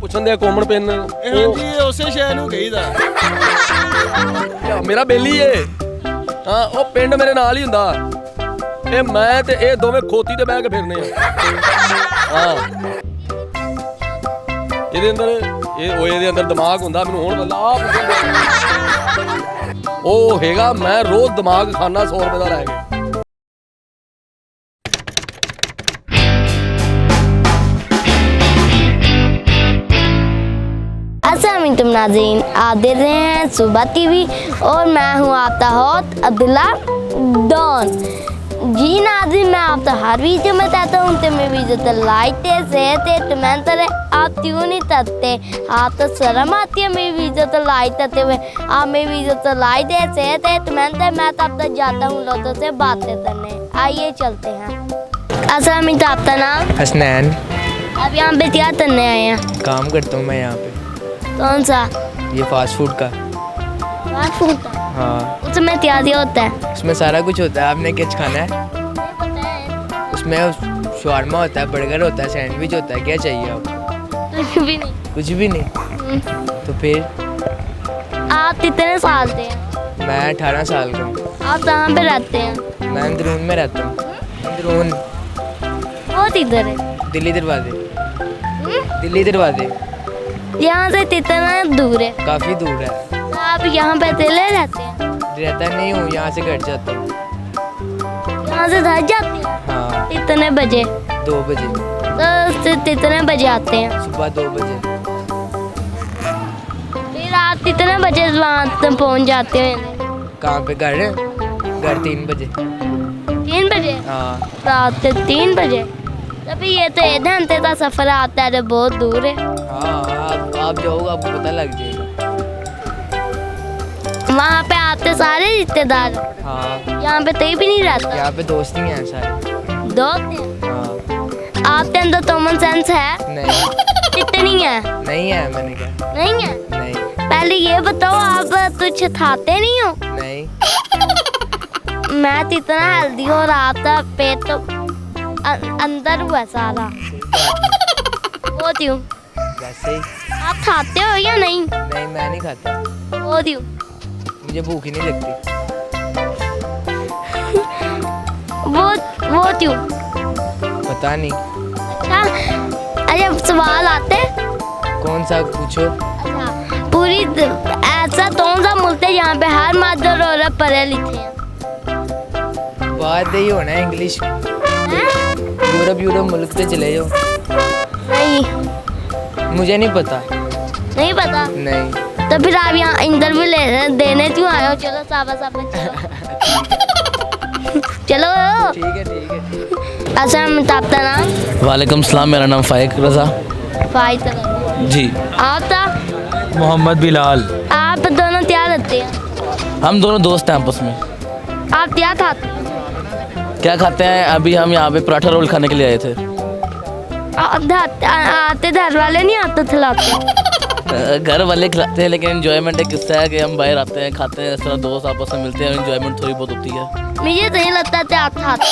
ਪੁੱਛਣ ਦੇ common pin ਹਾਂਜੀ ਉਸੇ ਸ਼ਹਿਰ ਨੂੰ ਕਹੀਦਾ। ਮੇਰਾ ਬੇਲੀ ਏ। ਹਾਂ ਉਹ ਪਿੰਡ ਮੇਰੇ ਨਾਲ ਹੀ ਹੁੰਦਾ। ਇਹ ਮੈਂ ਤੇ ਇਹ ਦੋਵੇਂ ਖੋਤੀ ਤੇ ਬਹਿ ਕੇ ਫਿਰਨੇ ਆ। ਹਾਂ ਇਹਦੇ ਅੰਦਰ ਦਿਮਾਗ ਹੁੰਦਾ। ਮੈਨੂੰ ਹੁਣ ਬੱਲਾ ਉਹ ਹੈਗਾ। ਮੈਂ ਰੋਜ਼ ਦਿਮਾਗ ਖਾਨਾ 100 ਰੁਪਏ ਦਾ ਲੈ ਕੇ। अस्सलामुअलैकुम नाज़रीन, आप देख रहे हैं सुबह टीवी और मैं हूँ आपका होस्ट अब्दुल्ला डॉन। जी नाज़रीन, मैं आपका हर वीडियो में कहता हूँ कि मेरी वीडियो तो लाइक है, शेयर है, कमेंट है। आप क्यों नहीं करते? आप तो शर्म आती है मेरी वीडियो तो लाइक करते हुए। आप मेरी वीडियो तो लाइक है, शेयर है, कमेंट है। मैं तो अब तक जाता हूँ लोगों से बातें करने। आइए चलते हैं। अस्सलामुअलैकुम, आपका नाम? हसनैन। अब यहाँ पे क्या करने आए हैं? काम करता हूँ मैं यहाँ पे। कौन सा? ये फास्ट फूड का। फास्ट फूड का? हाँ। उसमें क्या दिया होता है? उसमें सारा कुछ होता है। आपने क्या खाना है? उसमें शवारमा होता है, बर्गर होता है, सैंडविच होता है। क्या चाहिए आपको? कुछ भी नहीं। कुछ भी नहीं? तो फिर आप कितने साल के हैं? मैं 18 साल का हूँ। आप कहाँ पे रहते हैं? मैं अंदरून में रहता हूँ। अंदरून। बहुत इधर है। दिल्ली दरवाजे। दिल्ली दरवाजे। यहाँ से कितना दूर है? काफ़ी दूर है। तो आप यहाँ पे अकेले रहते हैं? रहता नहीं हूँ, यहाँ से घर जाता हूँ। यहाँ से घर जाते हैं? हाँ। कितने बजे? 2 बजे। तो कितने बजे आते हैं? सुबह 2 बजे। फिर आप कितने बजे वहाँ तक पहुँच जाते हैं? कहाँ पे? घर 3 बजे। 3 बजे? हाँ। रात के 3 बजे? तभी ये तो 1 घंटे का सफ़र आता है, बहुत दूर है। हाँ, आप जाओगे आपको पता लग जाएगा। वहाँ पे आपके सारे रिश्तेदार? हाँ। यहाँ पे कोई भी नहीं रहता? यहाँ पे दोस्त ही हैं सारे। दोस्त हैं? हाँ। आपके अंदर कॉमन सेंस है? नहीं। कितनी है? नहीं है, मैंने कहा। नहीं है? नहीं। पहले ये बताओ, आप कुछ खाते नहीं हो? नहीं। मैं तो इतना हेल्दी हो रहा था, पेट तो अंदर हुआ सारा। वो क्यों? वैसे ही। आप खाते हो या नहीं? नहीं, मैं नहीं खाता। वो क्यों? मुझे भूख ही नहीं लगती। वो क्यों? पता नहीं। अच्छा, अरे सवाल आते हैं? कौन सा पूछो? अच्छा, पूरी ऐसा कौन सा मुल्क है यहाँ पे हर मर्द और औरत पढ़े लिखे हैं? बात यही होना है इंग्लिश। यूरोप मुल्क पे चले जाओ। नहीं। मुझे नहीं पता। नहीं पता? नहीं। तो फिर आप यहाँ इंटरव्यू देने क्यों आए हो? चलो साबा चलो। ठीक है। अच्छा, आपका नाम? वालेकुम सलाम, मेरा नाम फ़ाइक रज़ा। फ़ाइक जी। आपका? मोहम्मद बिलाल। आप दोनों क्या रहते हैं? हम दोनों दोस्त हैं आपस में। आप क्या खाते हैं? क्या खाते हैं? अभी हम यहाँ पे पराठा रोल खाने के लिए आए थे। आते घर वाले नहीं आते खिलाते? घर वाले खिलाते हैं, लेकिन एंजॉयमेंट एक किस्सा है कि हम बाहर आते हैं, खाते हैं, इस तरह दोस्त आपस में मिलते हैं, एंजॉयमेंट थोड़ी बहुत होती है। मुझे तो नहीं लगता कि आप खाते।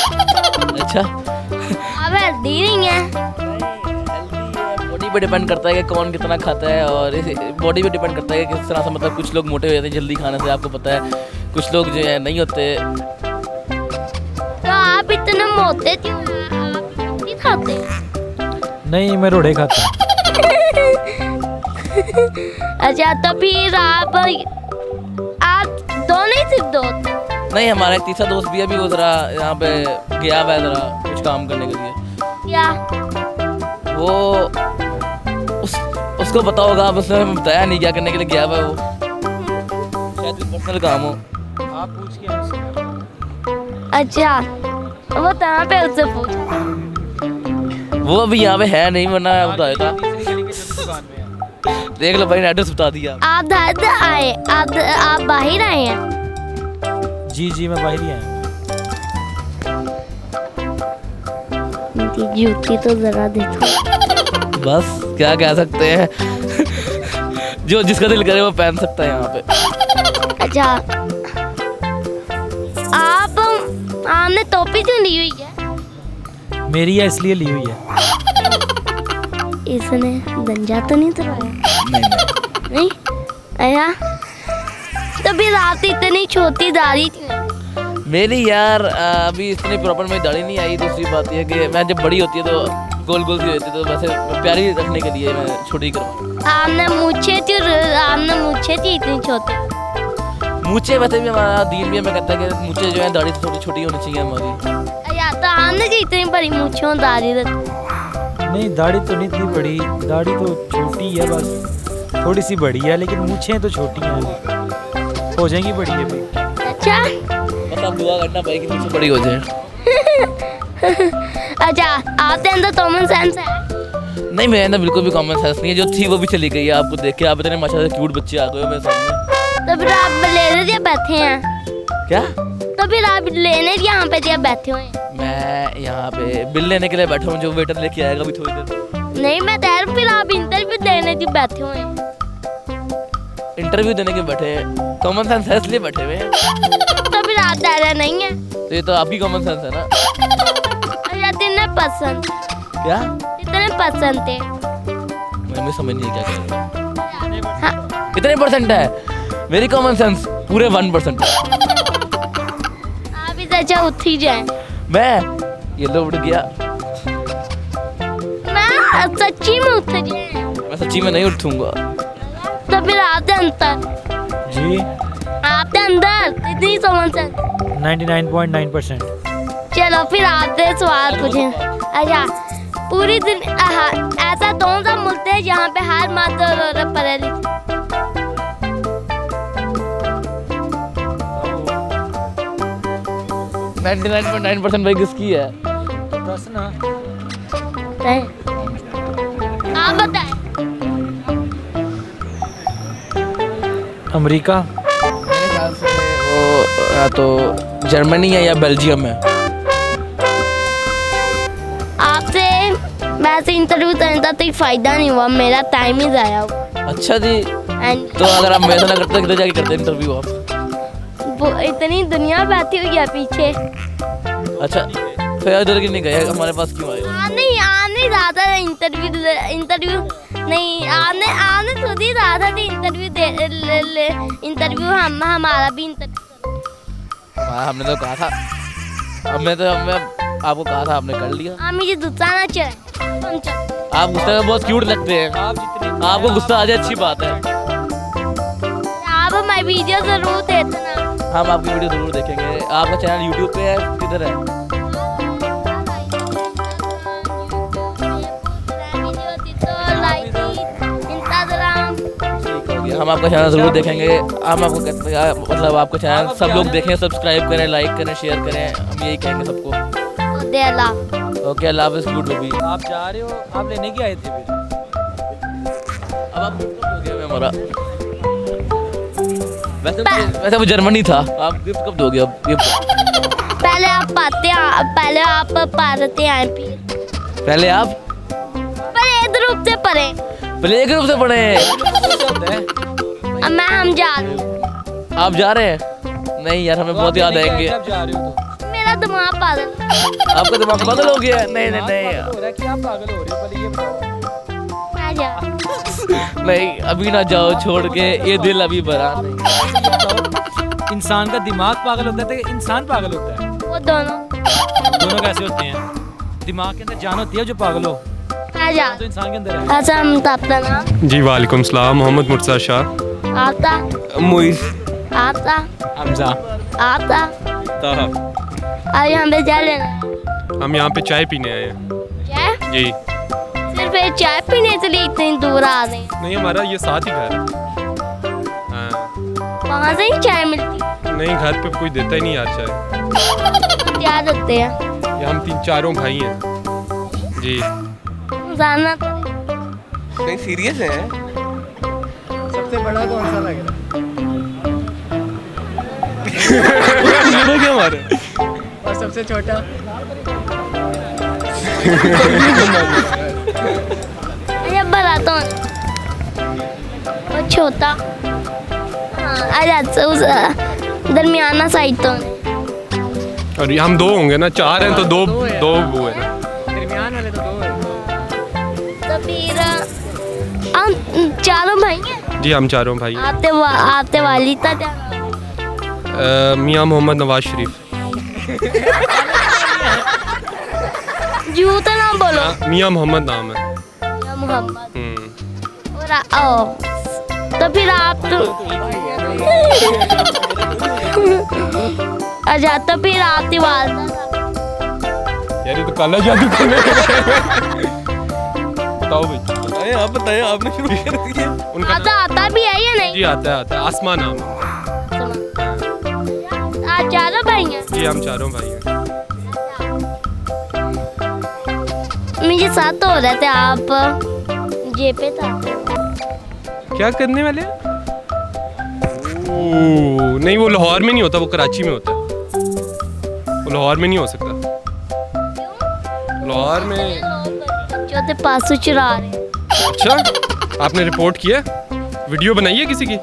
अच्छा। आप हेल्दी नहीं है? बॉडी पे डिपेंड करता है कि कौन कितना खाता है, और बॉडी पे डिपेंड करता है कि किस तरह से, मतलब कुछ लोग मोटे हो जाते हैं जल्दी खाने से, आपको पता है, कुछ लोग जो है नहीं होते। तो आप इतने मोटे क्यों हैं? आप नहीं खाते? नहीं, मैं रोड़े खाता हूँ। अच्छा, तो फिर आप दोनों ही सिर्फ दोस्त? नहीं, हमारा एक तीसरा दोस्त भी अभी वो जरा यहाँ पे गया हुआ है जरा कुछ काम करने के लिए। क्या? वो उसको पता होगा, अब उसने हमें बताया नहीं क्या करने के लिए गया हुआ है वो, शायद पर्सनल काम हो। आप पूछ के हमसे। अच्छा, वो कहाँ पे उससे पूछा? वो अभी यहाँ पे है नहीं, वरना बताया था। देख लो भाई, एड्रेस बता दिया। आप घर आए? आप बाहर आए हैं? जी, मैं बाहर ही आया हूँ। जूती तो जरा देखो। बस क्या कह सकते हैं। जो जिसका दिल करे वो पहन सकता है यहाँ पे। अच्छा, आपने टोपी क्यों ली हुई है? मेरी है इसलिए ली हुई है। इसने दंजा तो नहीं तुड़वाया? नहीं आया तो फिर रात इतनी छोटी दाढ़ी थी मेरी यार अभी इतनी प्रॉपर मेरी दाढ़ी नहीं आई। दूसरी बात यह कि मैं जब बड़ी होती है तो गोल गोल सी होती है, तो वैसे प्यारी रखने के लिए मैं छोटी करवाऊँ। आपने मुझे थी इतनी छोटी। मूछे वैसे भी हमारा दीन भी हमें कहता है कि मूछे जो है दाढ़ी से थोड़ी छोटी होनी चाहिए हमारी। या तो आपने की इतनी बड़ी मूछों दाढ़ी रखी। नहीं दाढ़ी तो नहीं इतनी बड़ी, दाढ़ी तो छोटी है, बस थोड़ी सी बड़ी है, लेकिन मूछें तो छोटी हैं, हो जाएंगी बड़ी है भी। अच्छा बस आप दुआ करना भाई कि मूछें बड़ी हो जाए। अच्छा आपके अंदर कॉमन सेंस है? नहीं मेरे अंदर बिल्कुल भी कॉमन सेंस नहीं है, जो थी वो भी चली गई है। आपको देख के आप इतने माशाल्लाह से क्यूट बच्चे आ गए हो मेरे सामने। तो फिर आप लेने दिया बैठे हैं? क्या? तो फिर आप लेने यहाँ पे दिया बैठे हुए हैं? मैं यहाँ पे बिल लेने के लिए बैठा हूँ, जो वेटर लेके आएगा अभी थोड़ी देर। नहीं मैं तैयार, फिर आप इंटरव्यू देने की बैठे हुए हैं। इंटरव्यू देने के बैठे हैं, कॉमन सेंस है इसलिए बैठे हुए हैं। तो फिर आप तैयार नहीं है? तो ये तो आपकी कॉमन सेंस है ना। अच्छा इतने पसंद, क्या? इतने पसंद थे? मैं समझ नहीं क्या कह रहा हूँ। हाँ कितने परसेंट है मेरी कॉमन सेंस? पूरे 1% है। आप इस अच्छा उठ ही जाए। मैं ये लो उठ गया। मैं सच्ची में उठ जाए। मैं सच्ची में नहीं उठूंगा। तो फिर आपके अंदर, जी आपके अंदर इतनी कॉमन सेंस? 99.9%। चलो फिर आपसे सवाल पूछें। अच्छा पूरी दुनिया ऐसा कौन सा मुल्क है जहाँ पे हर मर्द और औरत पढ़े लिखे? 99.9% भाई किसकी है? बस ना, नहीं आप बताएं। अमेरिका। मेरे ख्याल से वो या तो जर्मनी है या बेल्जियम है। आपसे वैसे इंटरव्यू करने का कोई फायदा नहीं हुआ, मेरा टाइम ही जाया हुआ। अच्छा जी, एंड तो अगर आप मेरे से ना करते किधर जाके करते इंटरव्यू आप? वो इतनी दुनिया बैठी हुई है पीछे। अच्छा फिर इधर क्यों नहीं गए, हमारे पास क्यों आए? आने ज़्यादा इंटरव्यू नहीं आने खुद ही ज़्यादा थी इंटरव्यू हमारा भी इंटरव्यू। हाँ, हमने तो कहा था, हमने आपको कहा था, आपने कर लिया। हाँ मुझे गुस्सा ना चढ़े। आप गुस्से में बहुत क्यूट लगते हैं। आपको गुस्सा आ जाए अच्छी बात है। आप हमारी वीडियो जरूर देखना। हम आपकी वीडियो जरूर देखेंगे। आपका चैनल यूट्यूब पे है किधर है? इंस्टाग्राम। ठीक हो गया, हम आपका चैनल जरूर देखेंगे। हम आपको कहते हैं मतलब आपका चैनल सब लोग देखें, सब्सक्राइब करें, लाइक करें, शेयर करें, हम यही कहेंगे सबको। दे अल्लाह। ओके, अल्लाह हाफ़िज़ क्यूट बेबी। आप जा रहे हो, आप लेने के आए थे फिर? अब आप हो गया हमारा। वैसे वो जर्मनी था, आप गिफ्ट कब दोगे अब गिफ्ट? पहले आप पढ़ते आए फिर। पहले आप पर रूप से पढ़े। प्ले ग्रुप से पढ़े। अब हम जा रहे हैं। आप जा रहे हैं? नहीं यार, हमें बहुत याद आएंगे। आप जा रहे हो तो मेरा दिमाग पागल। आपका दिमाग बदल हो गया? नहीं नहीं नहीं हो रहा है कि आप पागल हो रहे हो, पहले ये बताओ। मैं जा। नहीं, अभी ना जाओ छोड़ के, ये दिल अभी भरा नहीं। इंसान का दिमाग पागल होता है तो इंसान पागल होता है? वो दोनों कैसे होते हैं? दिमाग के अंदर जान होती है जो पागल हो, मैं जा। तो इंसान के अंदर है। अच्छा हम आपका नाम? जी वालेकुम सलाम, मोहम्मद मुर्तज़ा शाह। आता मुइज़। आता हमजा। आता ताहा। आज हमें जा लेना। हम यहाँ पे चाय पीने आए हैं। क्या? जी सिर्फ एक चाय पीने के लिए इतनी दूर आ रहे हैं? नहीं, हमारा ये साथ ही घर है। हाँ। वहाँ से ही चाय मिलती? नहीं, घर पे कोई देता ही नहीं यार चाय। क्या देते हैं? ये हम 3-4 भाई हैं। जी जाना तो नहीं, सीरियस है। सबसे बड़ा कौन सा लग रहा है? क्यों मारे? और सबसे छोटा? अरे बड़ा तो और छोटा। हाँ अच्छा उस दरमियाना साइड तो। और ये हम 2 होंगे ना, 4 हैं तो 2 वो है ना। तो फिर चारों भाई हैं? जी हम चारों भाई हैं। आते वाली था क्या? मियाँ मोहम्मद नवाज शरीफ। झूठ ना बोलो। मियाँ मोहम्मद नाम है। या मोहम्मद। और तो फिर आप तो अच्छा, तो फिर आपकी वालदा यार ये तो काला जादू करने बताओ भाई। बताएं आपने शुरू कर दिया। उनका आता भी है या नहीं? जी आता है आसमान नाम है। आप चारों भाई हैं? जी हम चारों भाई हैं। मुझे साथ तो हो रहे थे आप जे पे था। क्या करने वाले हैं? ओह, नहीं वो लाहौर में नहीं होता, वो कराची में होता है। वो लाहौर में नहीं हो सकता। लाहौर में जो थे पासों चुरा रहे। अच्छा आपने रिपोर्ट किया? वीडियो बनाई है किसी की?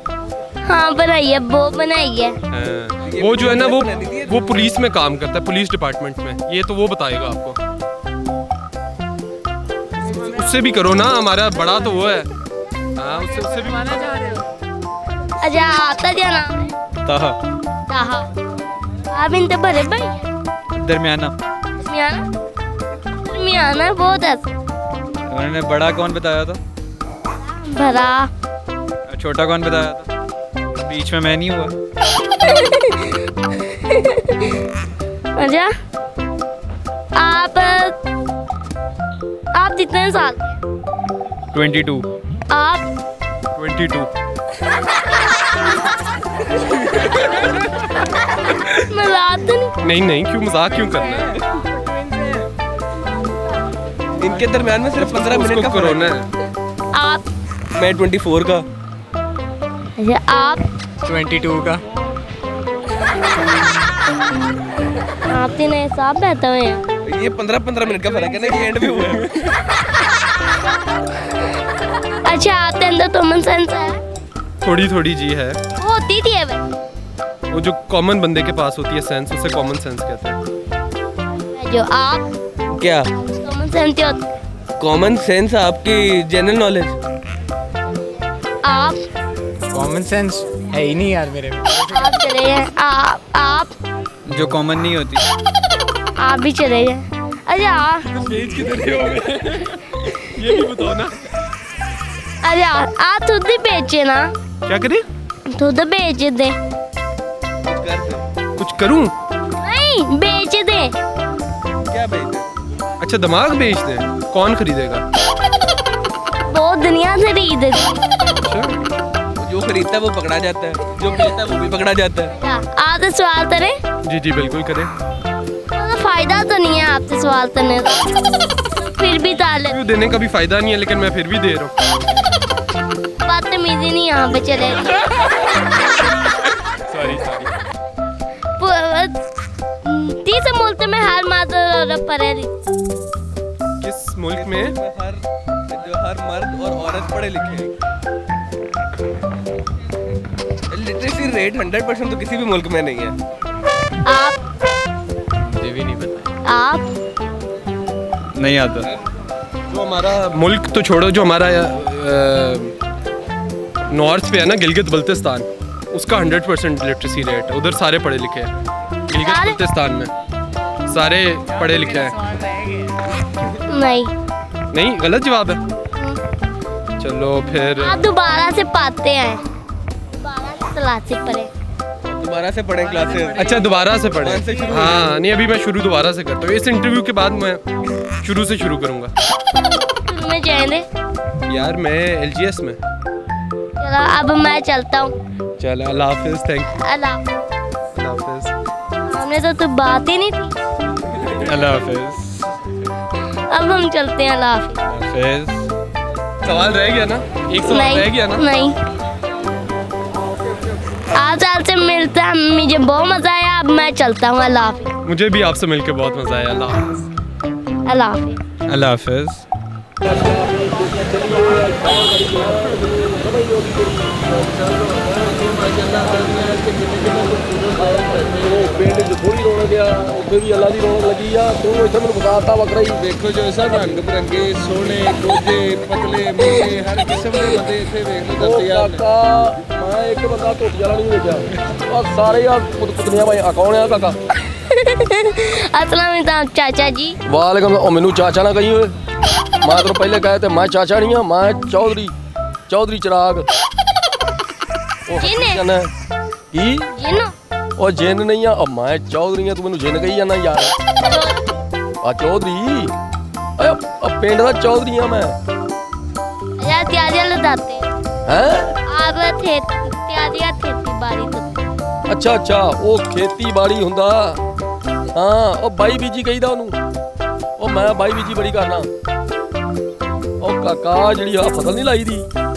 हाँ बनाई है, वो बनाई है। हाँ, वो जो है ना वो पुलिस में काम करता है, पुलिस डिपार्टमेंट में। ये तो वो बताएगा आपको। उससे भी करो ना, हमारा बड़ा तो वो है। हाँ उससे भी माना जा रहे हो। अच्छा आता क्या नाम है? ताहा ताहा। आप इनते बड़े भाई? दरमियाना। मियाना बहुत ऐसा। उन्होंने बड़ा कौन बताया था? भरा। छोटा कौन बताया था? बीच में मैं नहीं हुआ। अच्छा आप कितने साल के? 22। आप 22। मजाक तो नहीं? नहीं क्यों मजाक क्यों करना है? इनके दरमियान में सिर्फ 15 मिनट का कोरोना है। आप मैं 24 का। अच्छा आप 22 का। आप तीन हिसाब बैठे हुए हैं। ये 15 मिनट का फर्क है ना, ये एंड भी हुआ है। अच्छा आपके अंदर कॉमन सेंस है? थोड़ी जी है। वो होती थी है वो जो कॉमन बंदे के पास होती है सेंस, उसे कॉमन सेंस कहते हैं। जो आप क्या कॉमन सेंस होती? कॉमन सेंस आपकी जनरल नॉलेज। आप कॉमन सेंस है ही नहीं यार मेरे में। आप चले गए। आप जो कॉमन नहीं होती। आप भी चले गए। अच्छा ये भी बताओ ना। अच्छा आप खुद ही बेचे ना? क्या करें? खुद बेच दे। कुछ करूं? नहीं बेच दे। क्या बेचते? अच्छा दिमाग बेच दे, कौन खरीदेगा? बहुत दुनिया से खरीद। जो खरीदता है वो पकड़ा जाता है, जो बेचता है वो भी पकड़ा जाता है। आप तो सवाल करें? जी बिल्कुल करें। तो फायदा तो नहीं है आपसे सवाल करने का। फिर भी ताले क्यों देने का भी फायदा नहीं है, लेकिन मैं फिर भी दे रहा हूँ। बदतमीजी नहीं यहाँ पे चलेगी। सॉरी 30 मुल्क में हर मर्द और पढ़े लिखे। किस मुल्क में? हर मर्द और औरत पढ़े लिखे हैं। लिटरेसी रेट 100% तो किसी भी मुल्क में नहीं है। आप मुझे भी नहीं पता। आप नहीं आता। जो हमारा मुल्क तो छोड़ो, जो हमारा नॉर्थ पे है ना, गिलगित बल्तिस्तान, उसका 100% लिटरेसी रेट है। उधर सारे पढ़े लिखे हैं। गिलगित बल्तिस्तान में सारे पढ़े लिखे हैं। नहीं गलत जवाब है। चलो फिर आप दोबारा से पाते हैं। दोबारा से तलाशी पढ़े। दोबारा से पढ़ें क्लासेस। अच्छा दोबारा से पढ़े। कौन से शुरू? हाँ नहीं अभी मैं शुरू दोबारा से करता हूँ। इस इंटरव्यू के बाद मैं शुरू से शुरू करूँगा। में जाएंगे। यार मैं LGS में। चलो अब मैं चलता हूँ। चलो अल्लाह हाफिज़। Thank you. अल्लाह हाफिज़। हमने तो बात ही नहीं थी। अल्लाह हाफिज़। अब हम चलते हैं। अल्लाह हाफिज़। हाफिज़। सवाल रह गया ना? एक सवाल रह गया ना? नहीं आज से मिलता है, मुझे बहुत मजा आया। अब मैं चलता हूँ। अल्लाह हाफिज़। मुझे भी आपसे मिलकर बहुत मज़ा आया। अल्लाह हाफिज़। अल्लाह हाफिज़। अल्लाह हाफिज़। पेड़ ਥੋੜੀ ਰੌਣਕ ਆ, ਉੱਥੇ ਵੀ ਅੱਲਾ ਦੀ ਰੌਣਕ ਲੱਗੀ ਆ। ਤੂੰ ਇੱਥੇ ਮੈਨੂੰ ਬਤਾਤਾ ਵੱਖਰਾ ਹੀ। ਦੇਖੋ ਜੋ ਸਭ ਰੰਗ ਬਰੰਗੇ ਸੋਹਣੇ ਗੋਜੇ ਪਤਲੇ ਮੋਟੇ ਹਰ ਕਿਸਮ ਦੇ ਬੰਦੇ ਇੱਥੇ ਵੇਖ ਲਓ ਉਹ ਦਸਤਿਆਬ ਨੇ। ਕਾਕਾ ਮੈਂ ਇੱਕ ਬੰਦਾ ਧੋਤੀ ਵਾਲਾ ਨਹੀਂ ਵੇਖਿਆ। ਆ ਸਾਰੇ ਆ ਪੁੱਤਨੀਆਂ ਭਾਈ ਆ ਕੌਣ ਆ ਕਾਕਾ? अस्सलाम चाचा जी। ਵਾਲੇਕਮ। ਉਹ ਮੈਨੂੰ ਚਾਚਾ ਨਾ ਕਹੀ ਓਏ, ਮੈਂ ਤੈਨੂੰ ਪਹਿਲੇ ਕਹੇ ਤੇ ਮੈਂ ਚਾਚਾ ਨਹੀਂ ਆ, ਮੈਂ ਚੌਧਰੀ ਚਿਰਾਗ। ਉਹ ਜਿੰਨ? ਜਾਨਾ ਕੀ? जिन ਉਹ ਜਿੰਨ ਨਹੀਂ ਆ, ਮੈਂ ਚੌਧਰੀ ਆ, ਤੂੰ ਮੈਨੂੰ ਜਿੰਨ ਕਹੀ ਜਾਂਦਾ ਯਾਰ। ਆ ਚੌਧਰੀ ਆ ਪਿੰਡ ਦਾ ਚੌਧਰੀ ਆ ਮੈਂ। या त्याजिया लदाते ਹੈ आप थे त्याजिया खेती बाड़ी तो ਅੱਛਾ ਉਹ ਖੇਤੀਬਾੜੀ ਹੁੰਦਾ। ਹਾਂ ਉਹ ਬਾਈ ਬੀਜੀ ਕਹੀਦਾ ਉਹਨੂੰ। ਉਹ ਮੈਂ ਬਾਈ ਬੀਜੀ ਬੜੀ ਕਰਨਾ। ਉਹ ਕਾਕਾ ਜਿਹੜੀ ਆ ਫਸਲ ਨਹੀਂ ਲਾਈ ਦੀ,